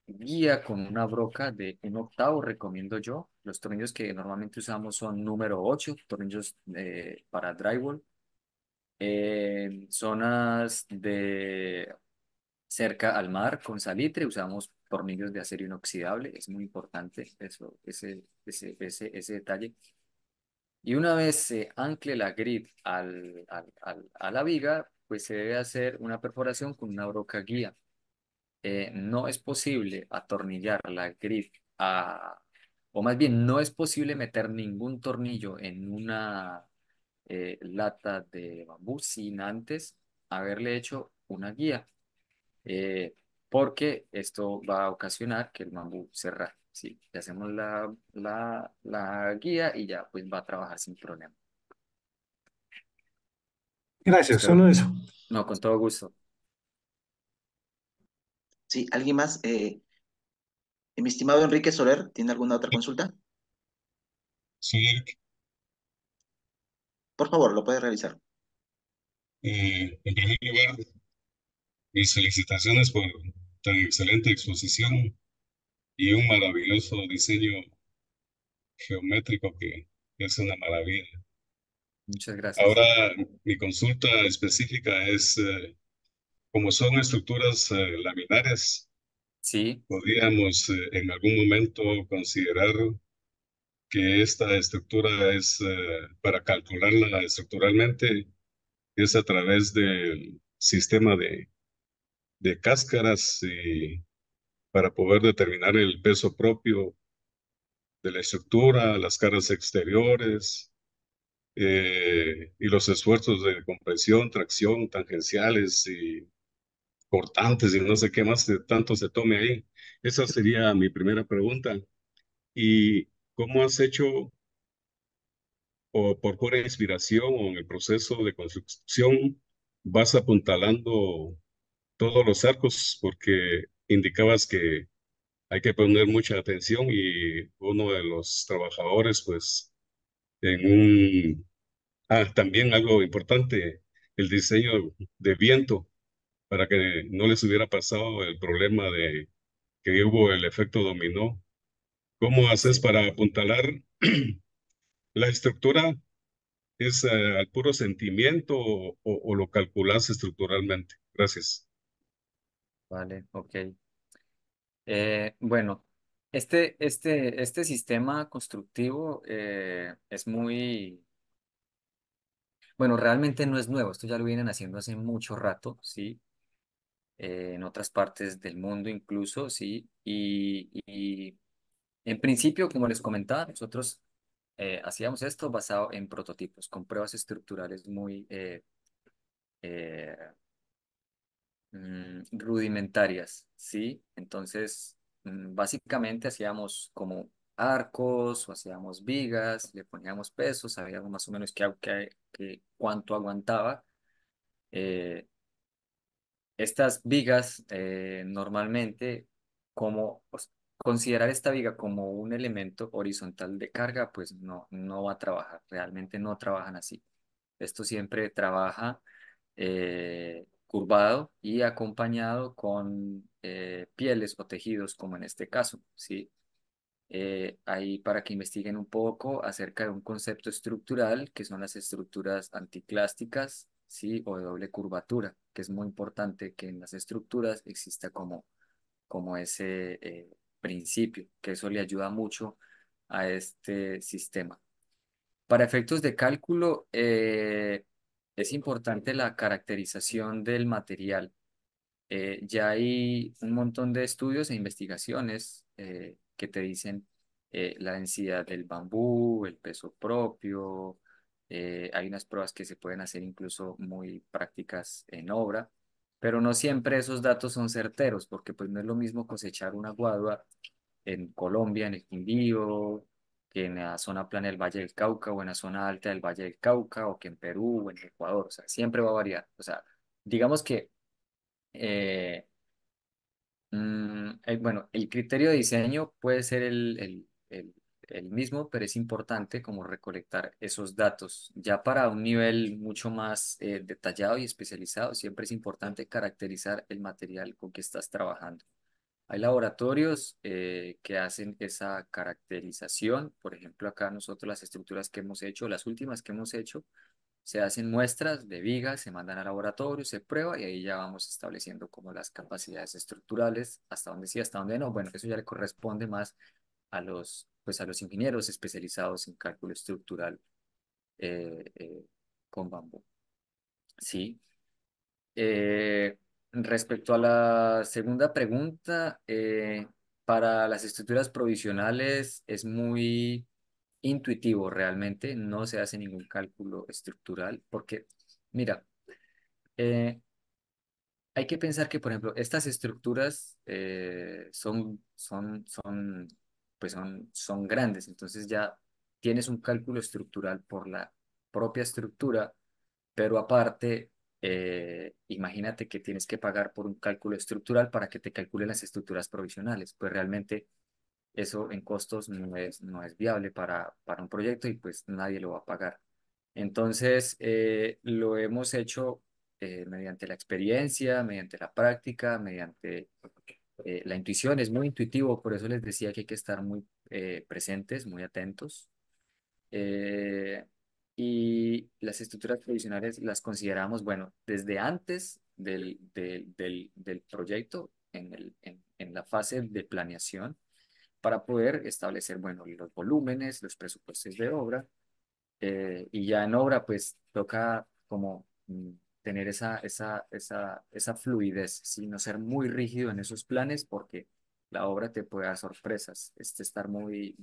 guía con una broca de 1/8, recomiendo yo. Los tornillos que normalmente usamos son número 8 tornillos para drywall. En zonas de cerca al mar con salitre usamos tornillos de acero inoxidable, es muy importante eso, ese detalle. Y una vez se ancle la grid a la viga, pues se debe hacer una perforación con una broca guía. No es posible atornillar la grid a, o más bien no es posible meter ningún tornillo en una lata de bambú sin antes haberle hecho una guía, eh, porque esto va a ocasionar que el bambú se raje. Sí, le hacemos la guía y ya pues va a trabajar sin problema. Gracias, Espero, solo eso. no, con todo gusto. Sí, ¿alguien más? Mi estimado Enrique Soler, ¿tiene alguna otra consulta? Soy Eric. Por favor, lo puede realizar. En primer lugar, mis felicitaciones por tan excelente exposición y un maravilloso diseño geométrico que es una maravilla. Muchas gracias. Ahora, mi consulta específica es, como son estructuras laminares, Sí, podríamos en algún momento considerar que esta estructura es, para calcularla estructuralmente, es a través del sistema de cáscaras y para poder determinar el peso propio de la estructura, las caras exteriores y los esfuerzos de compresión, tracción, tangenciales y cortantes y no sé qué más de tanto se tome ahí. Esa sería mi primera pregunta. ¿Y cómo has hecho o por pura inspiración o en el proceso de construcción vas apuntalando todos los arcos? Porque indicabas que hay que poner mucha atención y uno de los trabajadores, pues, en un... Ah, también algo importante, el diseño de viento, para que no les hubiera pasado el problema de que hubo el efecto dominó. ¿Cómo haces sí, para apuntalar la estructura? ¿Es al puro sentimiento o lo calculas estructuralmente? Gracias. vale, ok. Bueno, este sistema constructivo es muy, bueno, realmente no es nuevo, esto ya lo vienen haciendo hace mucho rato, ¿sí? En otras partes del mundo incluso, ¿sí? Y en principio, como les comentaba, nosotros hacíamos esto basado en prototipos, con pruebas estructurales muy eh, rudimentarias, ¿sí? Entonces, básicamente hacíamos como arcos o hacíamos vigas, le poníamos pesos, sabíamos más o menos cuánto aguantaba. Eh, Estas vigas, normalmente, como considerar esta viga como un elemento horizontal de carga, pues no va a trabajar, realmente no trabajan así. Esto siempre trabaja curvado y acompañado con pieles o tejidos, como en este caso, ¿sí? Ahí para que investiguen un poco acerca de un concepto estructural que son las estructuras anticlásticas, ¿sí? O de doble curvatura, que es muy importante que en las estructuras exista como ese principio, que eso le ayuda mucho a este sistema. Para efectos de cálculo, es importante la caracterización del material. Ya hay un montón de estudios e investigaciones que te dicen la densidad del bambú, el peso propio. Hay unas pruebas que se pueden hacer incluso muy prácticas en obra, pero no siempre esos datos son certeros, porque pues no es lo mismo cosechar una guadua en Colombia, en el Quindío, que en la zona plana del Valle del Cauca o en la zona alta del Valle del Cauca, o que en Perú o en Ecuador. O sea, siempre va a variar. O sea, digamos que eh, bueno, el criterio de diseño puede ser el mismo, pero es importante como recolectar esos datos. Ya para un nivel mucho más detallado y especializado, siempre es importante caracterizar el material con que estás trabajando. Hay laboratorios que hacen esa caracterización. Por ejemplo, acá nosotros las estructuras que hemos hecho, las últimas que hemos hecho, se hacen muestras de vigas, se mandan al laboratorio, se prueba y ahí ya vamos estableciendo como las capacidades estructurales, hasta dónde sí, hasta dónde no. Bueno, eso ya le corresponde más pues a los ingenieros especializados en cálculo estructural eh, eh, con bambú. Sí. Respecto a la segunda pregunta, para las estructuras provisionales es muy intuitivo realmente, no se hace ningún cálculo estructural porque, mira, eh, hay que pensar que, por ejemplo, estas estructuras pues son grandes, entonces ya tienes un cálculo estructural por la propia estructura, pero aparte, imagínate que tienes que pagar por un cálculo estructural para que te calculen las estructuras provisionales, pues realmente eso en costos no es viable para un proyecto y pues nadie lo va a pagar. Entonces, lo hemos hecho mediante la experiencia, mediante la práctica, mediante la intuición. Es muy intuitivo, por eso les decía que hay que estar muy presentes, muy atentos. Eh, y las estructuras provisionales las consideramos, bueno, desde antes del proyecto, en la fase de planeación para poder establecer, bueno, los volúmenes, los presupuestos de obra, y ya en obra, pues toca como tener esa fluidez, ¿sí? No ser muy rígido en esos planes porque la obra te puede dar sorpresas, estar muy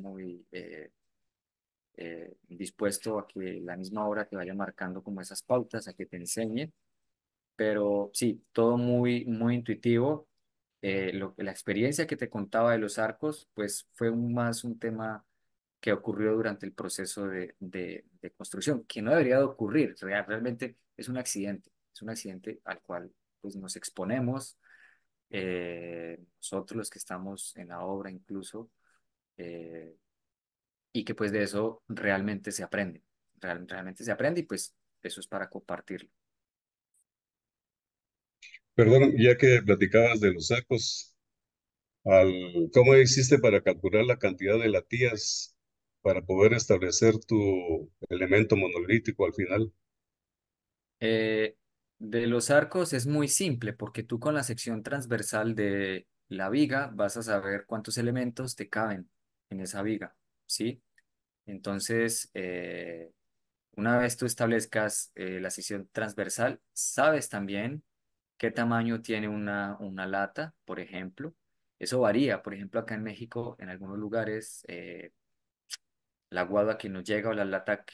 dispuesto a que la misma obra te vaya marcando como esas pautas, a que te enseñe, pero sí, todo muy intuitivo. La experiencia que te contaba de los arcos, pues fue más un tema que ocurrió durante el proceso de construcción, que no debería de ocurrir, realmente es un accidente al cual pues nos exponemos, nosotros los que estamos en la obra incluso, eh, y que pues de eso realmente se aprende, realmente se aprende y pues eso es para compartirlo. Perdón, ya que platicabas de los sacos, ¿cómo hiciste para calcular la cantidad de latillas para poder establecer tu elemento monolítico al final? Eh, de los arcos es muy simple porque tú con la sección transversal de la viga vas a saber cuántos elementos te caben en esa viga, ¿sí? Entonces, una vez tú establezcas la sección transversal, sabes también qué tamaño tiene una lata, por ejemplo. Eso varía, por ejemplo, acá en México, en algunos lugares, la guada que nos llega o la lata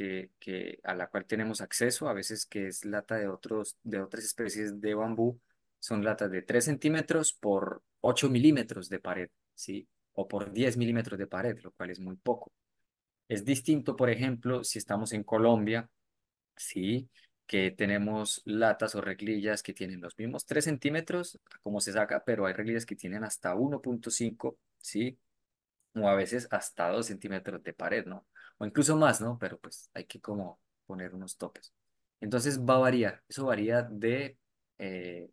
a la cual tenemos acceso, a veces que es lata de otras especies de bambú, son latas de 3 centímetros por 8 milímetros de pared, ¿sí? O por 10 milímetros de pared, lo cual es muy poco. Es distinto, por ejemplo, si estamos en Colombia, ¿sí? Que tenemos latas o reglillas que tienen los mismos 3 centímetros, como se saca, pero hay reglillas que tienen hasta 1,5, ¿sí? O a veces hasta 2 centímetros de pared, ¿no? O incluso más, ¿no? Pero pues hay que como poner unos topes. Entonces va a variar, eso varía eh,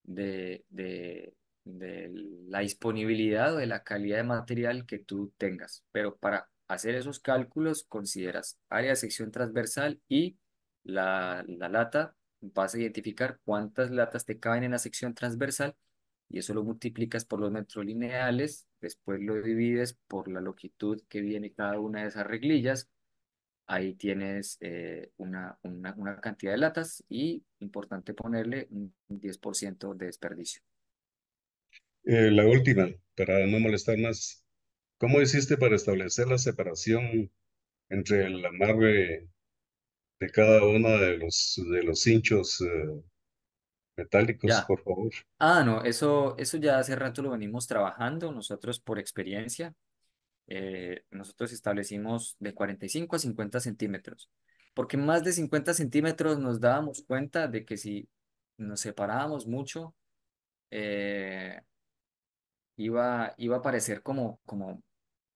de, de, de la disponibilidad o de la calidad de material que tú tengas. Pero para hacer esos cálculos consideras área de sección transversal y la lata, vas a identificar cuántas latas te caben en la sección transversal y eso lo multiplicas por los metros lineales, después lo divides por la longitud que viene cada una de esas reglillas. Ahí tienes una cantidad de latas y importante ponerle un 10% de desperdicio. La última, para no molestar más, ¿cómo hiciste para establecer la separación entre el amarre de cada uno de los cinchos metálicos, Ya. por favor? Ah, no, eso ya hace rato lo venimos trabajando nosotros por experiencia. Nosotros establecimos de 45 a 50 centímetros, porque más de 50 centímetros nos dábamos cuenta de que si nos separábamos mucho, eh, iba a parecer como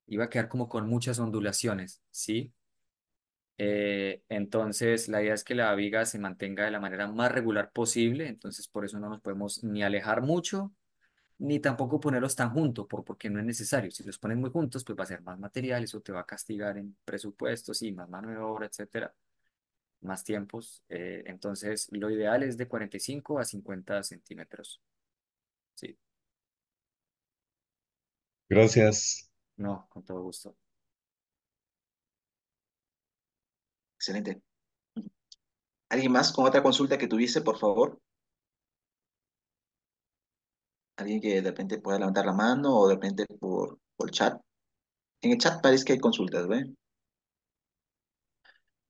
iba a quedar como con muchas ondulaciones, ¿sí? Entonces, la idea es que la viga se mantenga de la manera más regular posible, entonces por eso no nos podemos ni alejar mucho, ni tampoco ponerlos tan juntos, porque no es necesario. Si los pones muy juntos, pues va a ser más material, eso te va a castigar en presupuestos y más mano de obra, etcétera, más tiempos. Entonces, lo ideal es de 45 a 50 centímetros. Sí, Gracias. no, con todo gusto. Excelente. ¿Alguien más con otra consulta que tuviese, por favor? ¿Alguien que de repente pueda levantar la mano o de repente por chat? En el chat parece que hay consultas, ¿ve?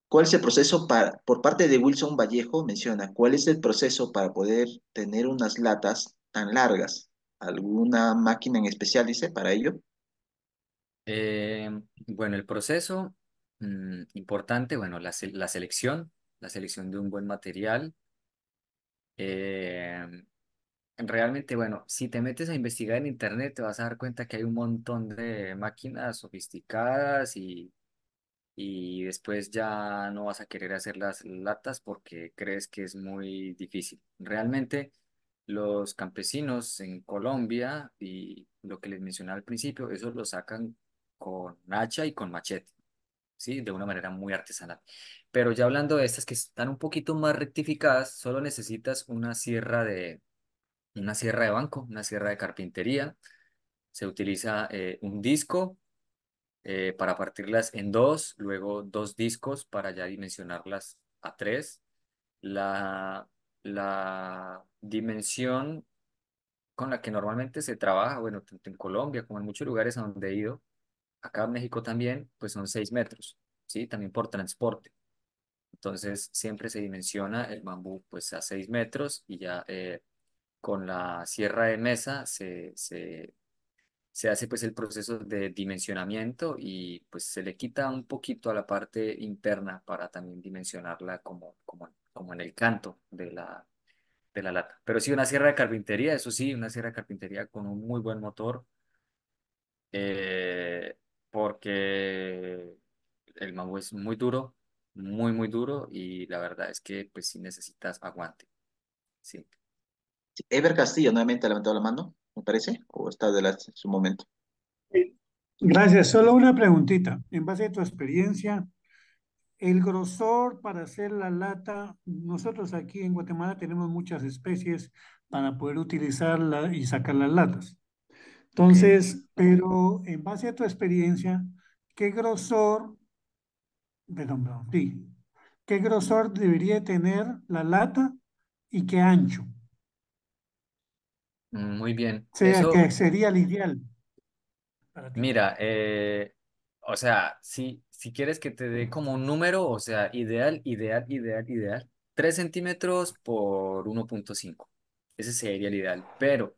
¿Cuál es el proceso por parte de Wilson Vallejo? Menciona, ¿cuál es el proceso para poder tener unas latas tan largas? ¿Alguna máquina en especial, dice, para ello? Eh, bueno, el proceso importante, bueno, la selección de un buen material. Eh, Realmente, bueno, si te metes a investigar en internet, te vas a dar cuenta que hay un montón de máquinas sofisticadas y después ya no vas a querer hacer las latas porque crees que es muy difícil. Realmente, los campesinos en Colombia y lo que les mencionaba al principio, eso lo sacan con hacha y con machete, ¿sí? De una manera muy artesanal. Pero ya hablando de estas que están un poquito más rectificadas, solo necesitas una sierra de banco, una sierra de carpintería. Se utiliza un disco para partirlas en dos, luego dos discos para ya dimensionarlas a tres. La, la dimensión con la que normalmente se trabaja, bueno, tanto en Colombia como en muchos lugares a donde he ido, acá en México también, pues son 6 metros, ¿sí? También por transporte. Entonces siempre se dimensiona el bambú pues a 6 metros y ya con la sierra de mesa se hace pues el proceso de dimensionamiento y pues se le quita un poquito a la parte interna para también dimensionarla como en el canto de la lata. Pero sí, una sierra de carpintería, eso sí, una sierra de carpintería con un muy buen motor, eh, porque el mango es muy duro, muy, muy duro y la verdad es que pues sí necesitas aguante, sí. Sí, Ever Castillo nuevamente ha levantado la mano, me parece, o está su momento. Gracias. Solo una preguntita. En base a tu experiencia, el grosor para hacer la lata, nosotros aquí en Guatemala tenemos muchas especies para poder utilizarla y sacar las latas. Ok. Entonces, pero en base a tu experiencia, ¿qué grosor, perdón, sí, qué grosor debería tener la lata y qué ancho? Muy bien. O sea, que Eso. sería el ideal para ti. Mira, o sea, si quieres que te dé como un número, o sea, ideal, ideal, ideal, ideal, 3 centímetros por 1,5. Ese sería el ideal. Pero,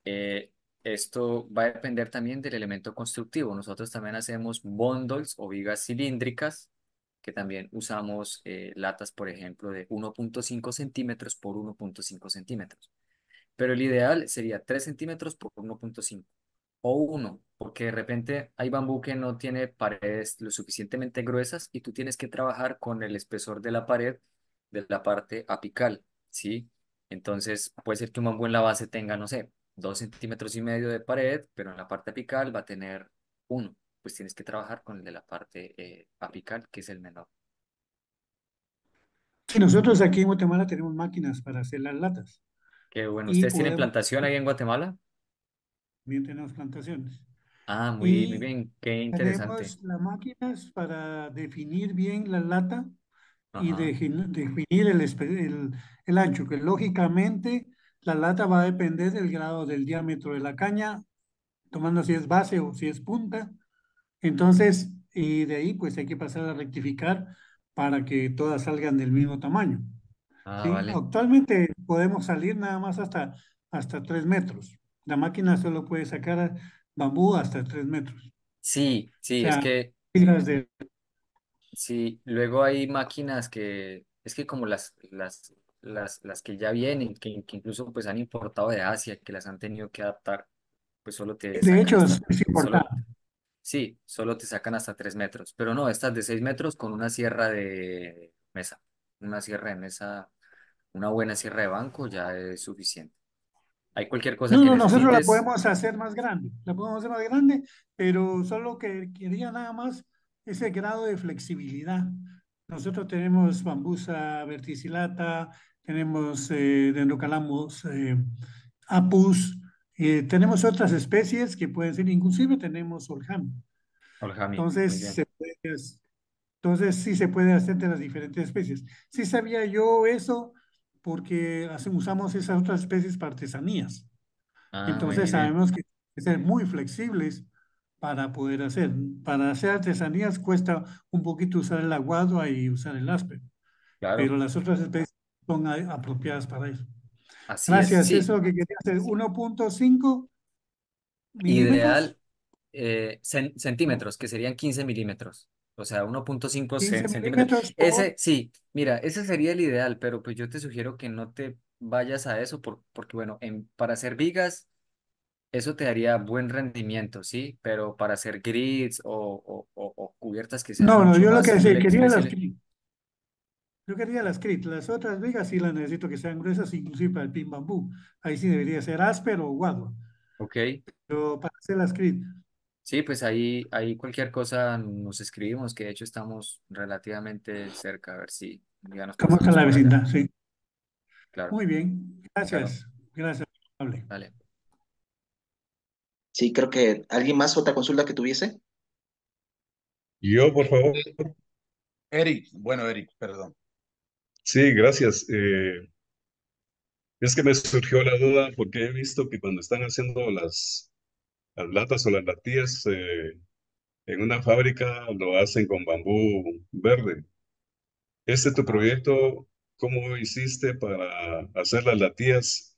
eh, esto va a depender también del elemento constructivo. Nosotros también hacemos bundles o vigas cilíndricas, que también usamos latas, por ejemplo, de 1,5 centímetros por 1,5 centímetros. Pero el ideal sería 3 centímetros por 1,5 o uno, porque de repente hay bambú que no tiene paredes lo suficientemente gruesas y tú tienes que trabajar con el espesor de la pared de la parte apical, ¿sí? Entonces puede ser que un bambú en la base tenga, no sé, 2,5 centímetros de pared, pero en la parte apical va a tener uno. Pues tienes que trabajar con el de la parte apical, que es el menor. Sí, nosotros aquí en Guatemala tenemos máquinas para hacer las latas Que bueno, y ¿ustedes tienen podemos, plantación ahí en Guatemala? también tenemos plantaciones. Ah, muy, muy Y bien, qué interesante. tenemos las máquinas para definir bien la lata y Ajá. definir el ancho, que lógicamente la lata va a depender del grado del diámetro de la caña, tomando si es base o si es punta. Entonces, y de ahí pues hay que pasar a rectificar para que todas salgan del mismo tamaño. Ah, ¿Sí? vale. Actualmente podemos salir nada más hasta 3 metros. La máquina solo puede sacar bambú hasta 3 metros. Sí, O sí, es sea, que tiras de... sí, luego hay máquinas es que como las que ya vienen, que incluso pues han importado de Asia, que las han tenido que adaptar, pues solo te De sacan hecho, hasta, es solo, importante. sí, solo te sacan hasta 3 metros, pero no, estas de 6 metros con una sierra de mesa, una sierra de mesa, una buena sierra de banco ya es suficiente. Hay cualquier cosa No, que no, nosotros la necesites. podemos hacer más grande, la podemos hacer más grande, pero solo que quería nada más ese grado de flexibilidad. Nosotros tenemos bambusa verticillata, tenemos dendrocalamus apus, tenemos otras especies que pueden ser, inclusive tenemos orjami. Origami, Entonces, muy bien. entonces sí se puede hacer de las diferentes especies. Sí sabía yo eso porque usamos esas otras especies para artesanías. Ah, muy Entonces bien, sabemos que hay que ser muy flexibles para poder hacer. Para hacer artesanías cuesta un poquito usar el aguado y usar el aspe, claro, pero las otras especies son apropiadas para eso. así es, Gracias, eso sí. es lo que quería hacer. 1.5 milímetros, Ideal, centímetros, que serían 15 milímetros. O sea, 1,5 15 centímetros. milímetros por... Ese, sí, mira, ese sería el ideal, pero pues yo te sugiero que no te vayas a eso porque, bueno, para hacer vigas, eso te daría buen rendimiento, ¿sí? Pero para hacer grids o cubiertas que sean No, no, mucho yo lo más que decía, quería las flexibles, CRIT. Yo quería las CRIT. Las otras vigas sí las necesito que sean gruesas, inclusive para el pin bambú. Ahí sí debería ser áspero o guado. ¿ok? Pero para hacer las CRIT, Sí, pues ahí cualquier cosa nos escribimos, que de hecho estamos relativamente cerca, a ver si ya nos estamos en pasamos la por allá. vecindad, sí. Claro, Muy bien, claro, gracias. Gracias, amable. vale. Sí, creo que alguien más, otra consulta que tuviese. Yo, por favor. Eric, bueno, Eric, perdón. Sí, gracias. Es que me surgió la duda porque he visto que cuando están haciendo las latas o las latillas en una fábrica lo hacen con bambú verde. Tu Ajá. proyecto, ¿cómo hiciste para hacer las latillas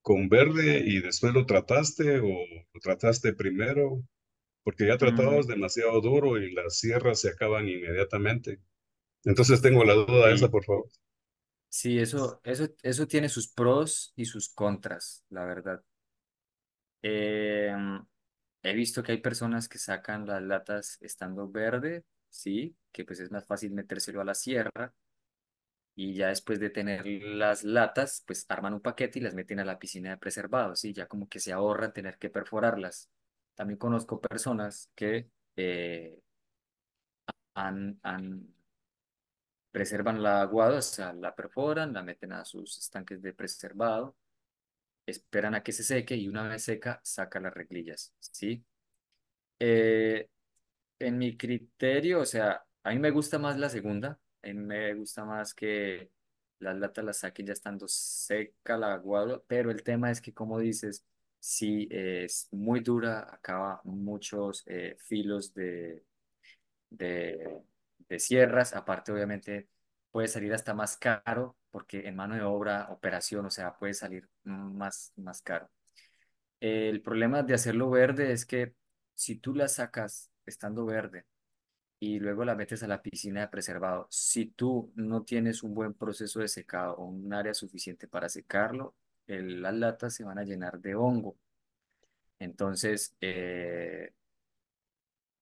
con verde y después lo trataste o lo trataste primero? Porque ya tratabas Mm, demasiado duro y las sierras se acaban inmediatamente. Entonces tengo la duda esa, sí, por favor. sí, eso tiene sus pros y sus contras, la verdad. Eh, He visto que hay personas que sacan las latas estando verde, sí, que pues es más fácil metérselo a la sierra y ya después de tener las latas, pues arman un paquete y las meten a la piscina de preservados, sí, ya como que se ahorran tener que perforarlas. También conozco personas que han preservan la aguada, o sea, la perforan, la meten a sus estanques de preservado, esperan a que se seque y una vez seca, sacan las reglillas, ¿sí? Eh, en mi criterio, o sea, a mí me gusta más la segunda, a mí me gusta más que las latas las saquen ya estando seca la aguada, pero el tema es que, como dices, si es muy dura, acaba muchos filos de, de sierras. Aparte, obviamente, puede salir hasta más caro porque en mano de obra, operación, o sea, puede salir más caro. El problema de hacerlo verde es que si tú la sacas estando verde y luego la metes a la piscina de preservado, si tú no tienes un buen proceso de secado o un área suficiente para secarlo, las latas se van a llenar de hongo. Entonces,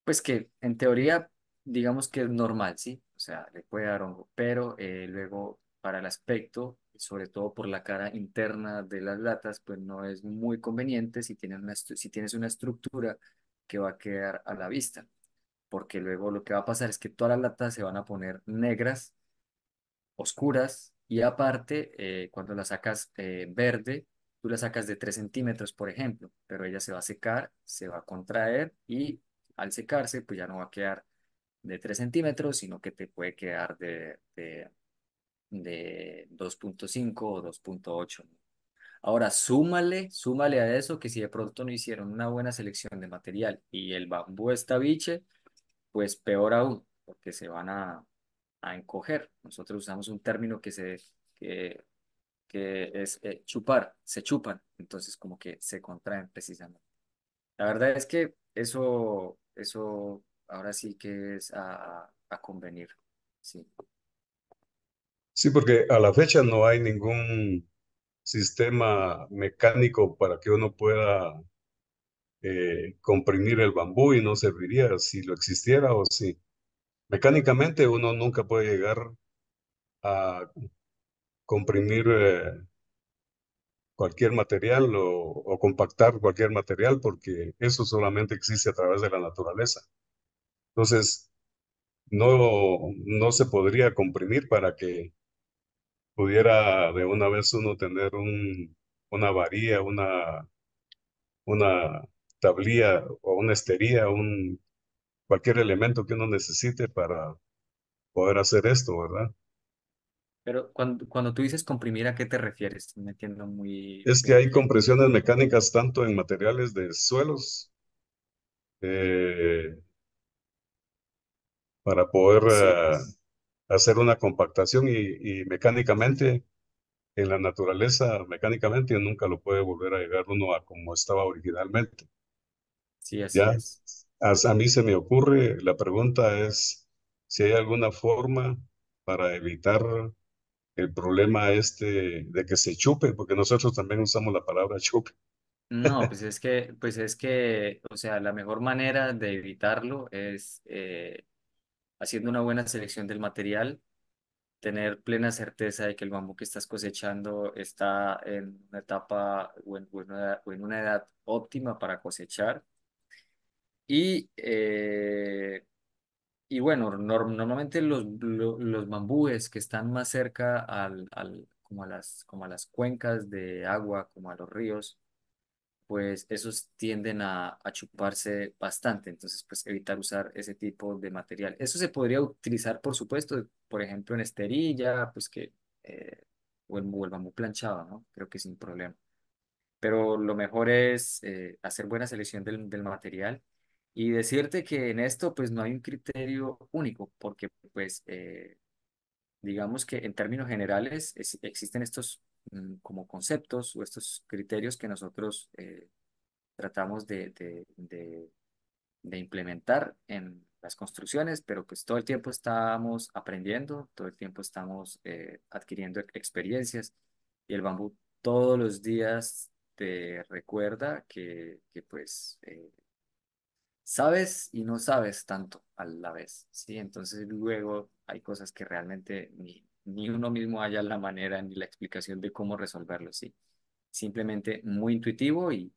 pues que en teoría, digamos que es normal, ¿sí? O sea, le puede dar hongo, pero luego para el aspecto, sobre todo por la cara interna de las latas, pues no es muy conveniente si tienes una estructura que va a quedar a la vista, porque luego lo que va a pasar es que todas las latas se van a poner negras, oscuras, y aparte, cuando la sacas verde, tú la sacas de 3 centímetros, por ejemplo, pero ella se va a secar, se va a contraer y al secarse, pues ya no va a quedar de 3 centímetros, sino que te puede quedar de 2,5 o 2,8. Ahora, súmale a eso que si de pronto no hicieron una buena selección de material y el bambú está biche, pues peor aún, porque se van a encoger. Nosotros usamos un término que, que es chupar, se chupan, entonces como que se contraen precisamente. La verdad es que eso ahora sí que es a convenir. Sí. Sí, porque a la fecha no hay ningún sistema mecánico para que uno pueda comprimir el bambú y no serviría si lo existiera o si mecánicamente uno nunca puede llegar a comprimir cualquier material o compactar cualquier material porque eso solamente existe a través de la naturaleza. Entonces, no se podría comprimir para que pudiera de una vez uno tener una varilla, una tablilla o una estería, cualquier elemento que uno necesite para poder hacer esto, ¿verdad? Pero cuando tú dices comprimir, ¿a qué te refieres? No entiendo muy Es que bien. hay compresiones mecánicas tanto en materiales de suelos eh, para poder Sí, hacer una compactación y mecánicamente, en la naturaleza, mecánicamente nunca lo puede volver a llegar uno a como estaba originalmente. sí, así Ya, es. a mí se me ocurre, la pregunta es si hay alguna forma para evitar el problema este de que se chupe, porque nosotros también usamos la palabra chupe. No, o sea, la mejor manera de evitarlo es haciendo una buena selección del material, tener plena certeza de que el bambú que estás cosechando está en una etapa o en una edad óptima para cosechar. Y, y bueno, normalmente los bambúes que están más cerca como a las cuencas de agua, como a los ríos, pues esos tienden a chuparse bastante, entonces pues evitar usar ese tipo de material. Eso se podría utilizar, por supuesto, por ejemplo, en esterilla, pues o el bambú planchado, ¿no? Creo que sin problema. Pero lo mejor es hacer buena selección del material y decirte que en esto pues no hay un criterio único, porque pues digamos que en términos generales existen estos como conceptos o estos criterios que nosotros tratamos de implementar en las construcciones, pero pues todo el tiempo estamos aprendiendo, todo el tiempo estamos adquiriendo experiencias y el bambú todos los días te recuerda que pues sabes y no sabes tanto a la vez, ¿sí? Entonces luego hay cosas que realmente ni uno mismo haya la manera ni la explicación de cómo resolverlo, ¿sí? Simplemente muy intuitivo y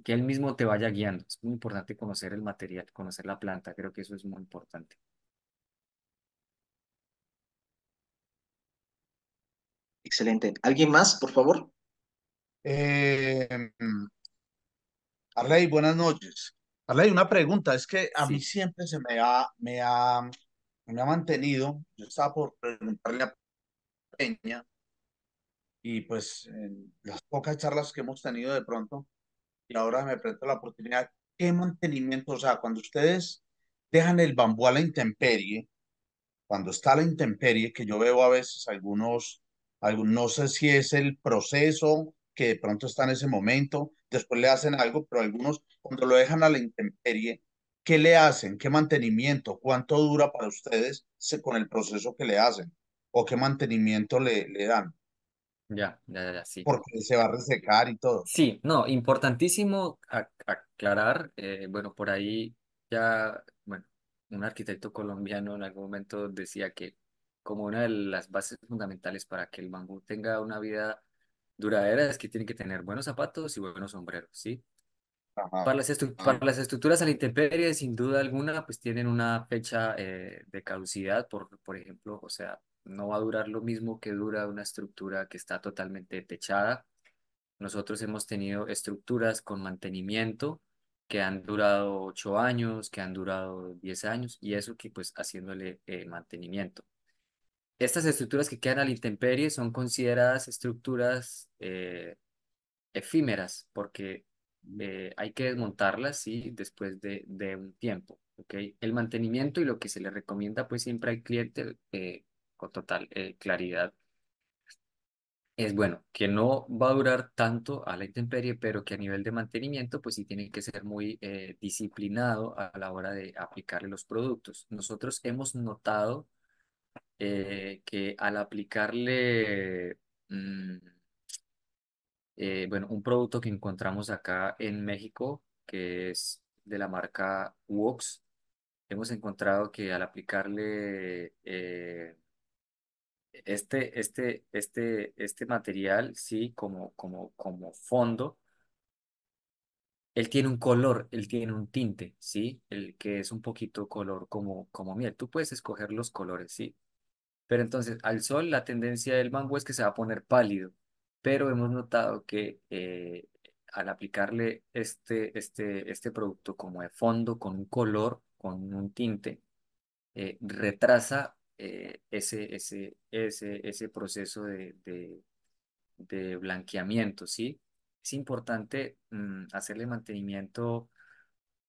que él mismo te vaya guiando. Es muy importante conocer el material, conocer la planta, creo que eso es muy importante. Excelente. ¿Alguien más, por favor? Eh, Arley, buenas noches. Arley, una pregunta, es que a mí Sí, siempre me ha mantenido, yo estaba por preguntarle a Peña, y pues en las pocas charlas que hemos tenido de pronto, y ahora me presento la oportunidad, ¿qué mantenimiento? O sea, cuando ustedes dejan el bambú a la intemperie, cuando está a la intemperie, que yo veo a veces no sé si es el proceso que de pronto está en ese momento, después le hacen algo, pero algunos cuando lo dejan a la intemperie, ¿qué le hacen? ¿Qué mantenimiento? ¿Cuánto dura para ustedes con el proceso que le hacen? ¿O qué mantenimiento le dan? sí. Porque se va a resecar y todo. Sí, no, importantísimo aclarar, bueno, por ahí ya, bueno, un arquitecto colombiano en algún momento decía que como una de las bases fundamentales para que el bambú tenga una vida duradera es que tiene que tener buenos zapatos y buenos sombreros, ¿sí? Ajá. Para las estructuras a la intemperie, sin duda alguna, pues tienen una fecha de caducidad, por ejemplo, o sea, no va a durar lo mismo que dura una estructura que está totalmente techada. Nosotros hemos tenido estructuras con mantenimiento que han durado 8 años, que han durado 10 años, y eso que pues haciéndole mantenimiento. Estas estructuras que quedan a la intemperie son consideradas estructuras efímeras porque hay que desmontarlas, sí, después de un tiempo, ¿ok? El mantenimiento y lo que se le recomienda pues siempre al cliente con total claridad es bueno, que no va a durar tanto a la intemperie, pero que a nivel de mantenimiento, pues sí tiene que ser muy disciplinado a la hora de aplicarle los productos. Nosotros hemos notado que al aplicarle, bueno, un producto que encontramos acá en México, que es de la marca Wox. Hemos encontrado que al aplicarle este material, sí, como fondo, él tiene un color, él tiene un tinte, ¿sí? El que es un poquito color como miel. Tú puedes escoger los colores, ¿sí? Pero entonces, al sol, la tendencia del bambú es que se va a poner pálido. Pero hemos notado que al aplicarle este producto como de fondo, con un color, con un tinte, retrasa ese proceso de blanqueamiento, ¿sí? Es importante hacerle mantenimiento,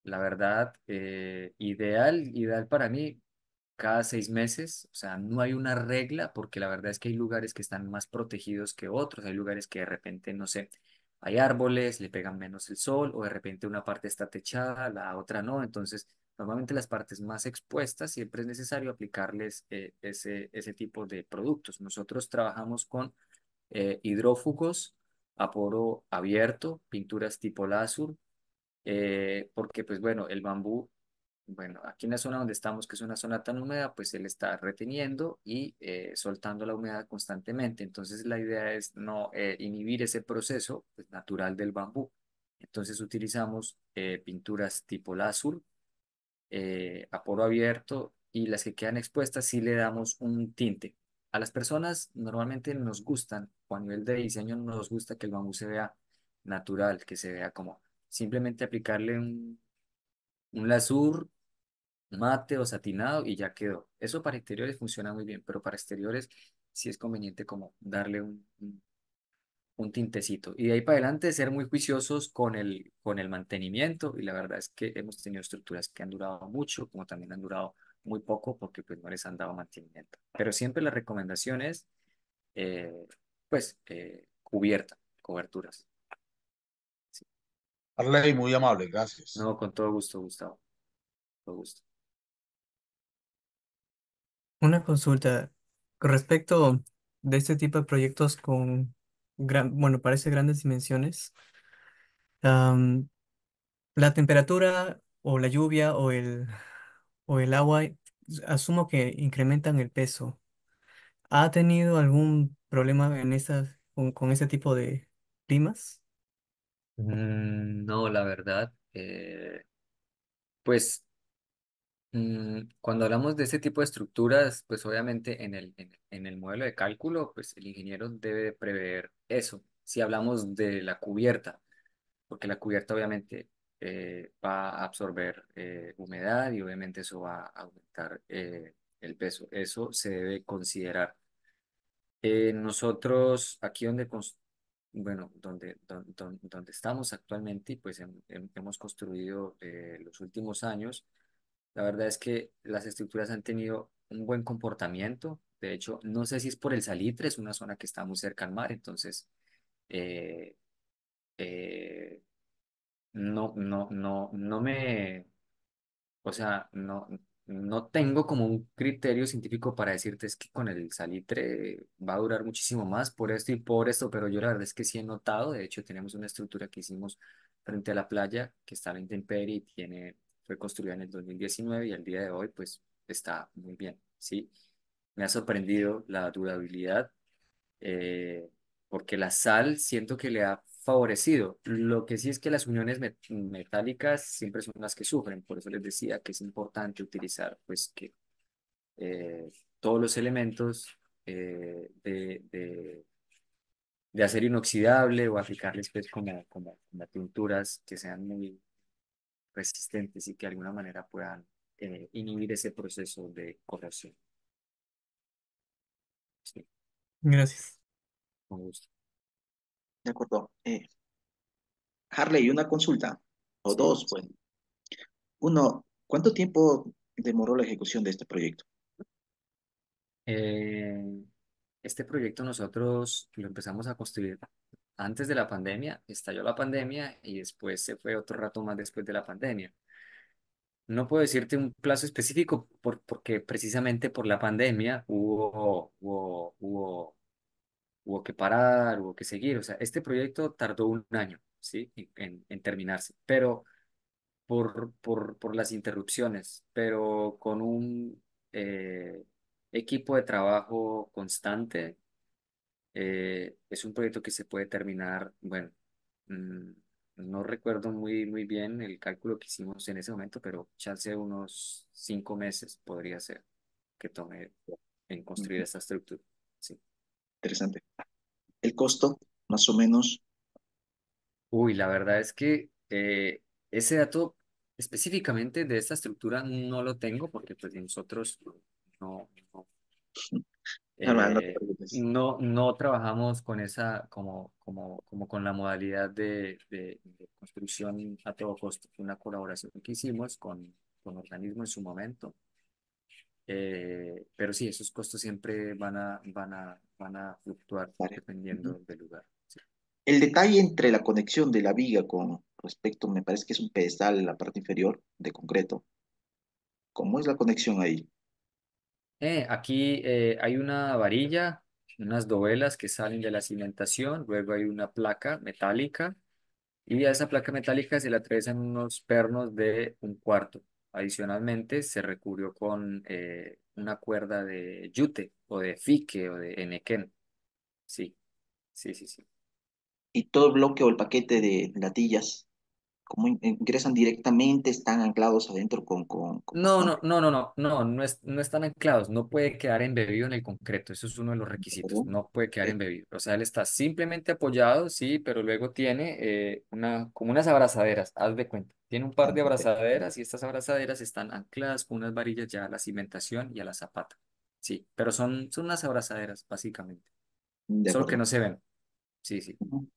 la verdad, ideal para mí, cada 6 meses. O sea, no hay una regla porque la verdad es que hay lugares que están más protegidos que otros, hay lugares que de repente, no sé, hay árboles, le pegan menos el sol o de repente una parte está techada, la otra no. Entonces, normalmente las partes más expuestas siempre es necesario aplicarles ese tipo de productos. Nosotros trabajamos con hidrófugos a poro abierto, pinturas tipo láser, porque pues bueno, el bambú, bueno, aquí en la zona donde estamos, que es una zona tan húmeda, pues él está reteniendo y soltando la humedad constantemente. Entonces la idea es no inhibir ese proceso pues, natural del bambú. Entonces utilizamos pinturas tipo láser, a poro abierto, y las que quedan expuestas sí le damos un tinte. A las personas normalmente nos gustan, o a nivel de diseño nos gusta que el bambú se vea natural, que se vea como simplemente aplicarle un lasur mate o satinado y ya quedó. Eso para interiores funciona muy bien, pero para exteriores sí es conveniente como darle un tintecito. Y de ahí para adelante ser muy juiciosos con el mantenimiento, y la verdad es que hemos tenido estructuras que han durado mucho, como también han durado muy poco porque pues no les han dado mantenimiento. Pero siempre la recomendación es cubierta, coberturas. Sí. Harley, muy amable, gracias. No, con todo gusto, Gustavo. Todo gusto. Una consulta con respecto de este tipo de proyectos con bueno, parece grandes dimensiones. am, la temperatura o la lluvia o el agua, asumo que incrementan el peso. ¿Ha tenido algún problema en con ese tipo de climas? No, la verdad, pues cuando hablamos de ese tipo de estructuras, pues obviamente en el modelo de cálculo, pues el ingeniero debe de prever eso. Si hablamos de la cubierta, porque la cubierta obviamente va a absorber humedad y obviamente eso va a aumentar el peso. Eso se debe considerar. Nosotros aquí bueno, donde estamos actualmente, pues hemos construido los últimos años. La verdad es que las estructuras han tenido un buen comportamiento. De hecho, no sé si es por el salitre, es una zona que está muy cerca al mar, entonces eh, eh, o sea, no tengo como un criterio científico para decirte es que con el salitre va a durar muchísimo más por esto y por esto, pero yo la verdad es que sí he notado. De hecho, tenemos una estructura que hicimos frente a la playa que está a la intemperie y fue construida en el 2019 y al día de hoy pues está muy bien, ¿sí? Me ha sorprendido la durabilidad, eh, porque la sal siento que le ha favorecido. Lo que sí es que las uniones metálicas siempre son las que sufren, por eso les decía que es importante utilizar pues que todos los elementos de acero inoxidable o aplicarles pues como pinturas que sean muy resistentes y que de alguna manera puedan inhibir ese proceso de corrosión. Sí, Gracias. con gusto. De acuerdo. Harley, una consulta, o Sí. dos, bueno. Uno, ¿cuánto tiempo demoró la ejecución de este proyecto? Eh, este proyecto nosotros lo empezamos a construir antes de la pandemia, estalló la pandemia y después se fue otro rato más después de la pandemia. No puedo decirte un plazo específico porque precisamente por la pandemia hubo que parar, hubo que seguir. O sea, este proyecto tardó un año, ¿sí? En terminarse, pero por las interrupciones, pero con un eh, equipo de trabajo constante, es un proyecto que se puede terminar, bueno, mm, no recuerdo muy bien el cálculo que hicimos en ese momento, pero chance unos 5 meses podría ser que tome en construir Ujú. esta estructura. Sí. Interesante. El costo, más o menos, Uy, la verdad es que ese dato específicamente de esta estructura no lo tengo porque pues nosotros no, normal, no te eh, preocupes. no trabajamos con esa, como con la modalidad de construcción a todo costo. Fue una colaboración que hicimos con organismos en su momento. Pero sí, esos costos siempre van a fluctuar Vale. Ujú. dependiendo del lugar. Sí. El detalle entre la conexión de la viga con respecto, me parece que es un pedestal en la parte inferior de concreto. ¿Cómo es la conexión ahí? Aquí hay una varilla, unas dovelas que salen de la cimentación, luego hay una placa metálica y a esa placa metálica se le atraviesan unos pernos de 1/4. Adicionalmente, se recubrió con una cuerda de yute o de fique o de enequén. Sí, sí, sí, sí. Y todo el bloque o el paquete de latillas, ¿cómo ingresan directamente? ¿Están anclados adentro con No, no, bastante? no, no, no, no, no están anclados, no puede quedar embebido en el concreto, eso es uno de los requisitos, ¿Perdón? no puede quedar Ok, embebido, o sea, él está simplemente apoyado, sí, pero luego tiene como unas abrazaderas, haz de cuenta, tiene un par ah, de perfecto. abrazaderas y estas abrazaderas están ancladas con unas varillas ya a la cimentación y a la zapata, sí, pero son unas abrazaderas, básicamente, De solo que acuerdo. no se ven, sí, sí. Ujú.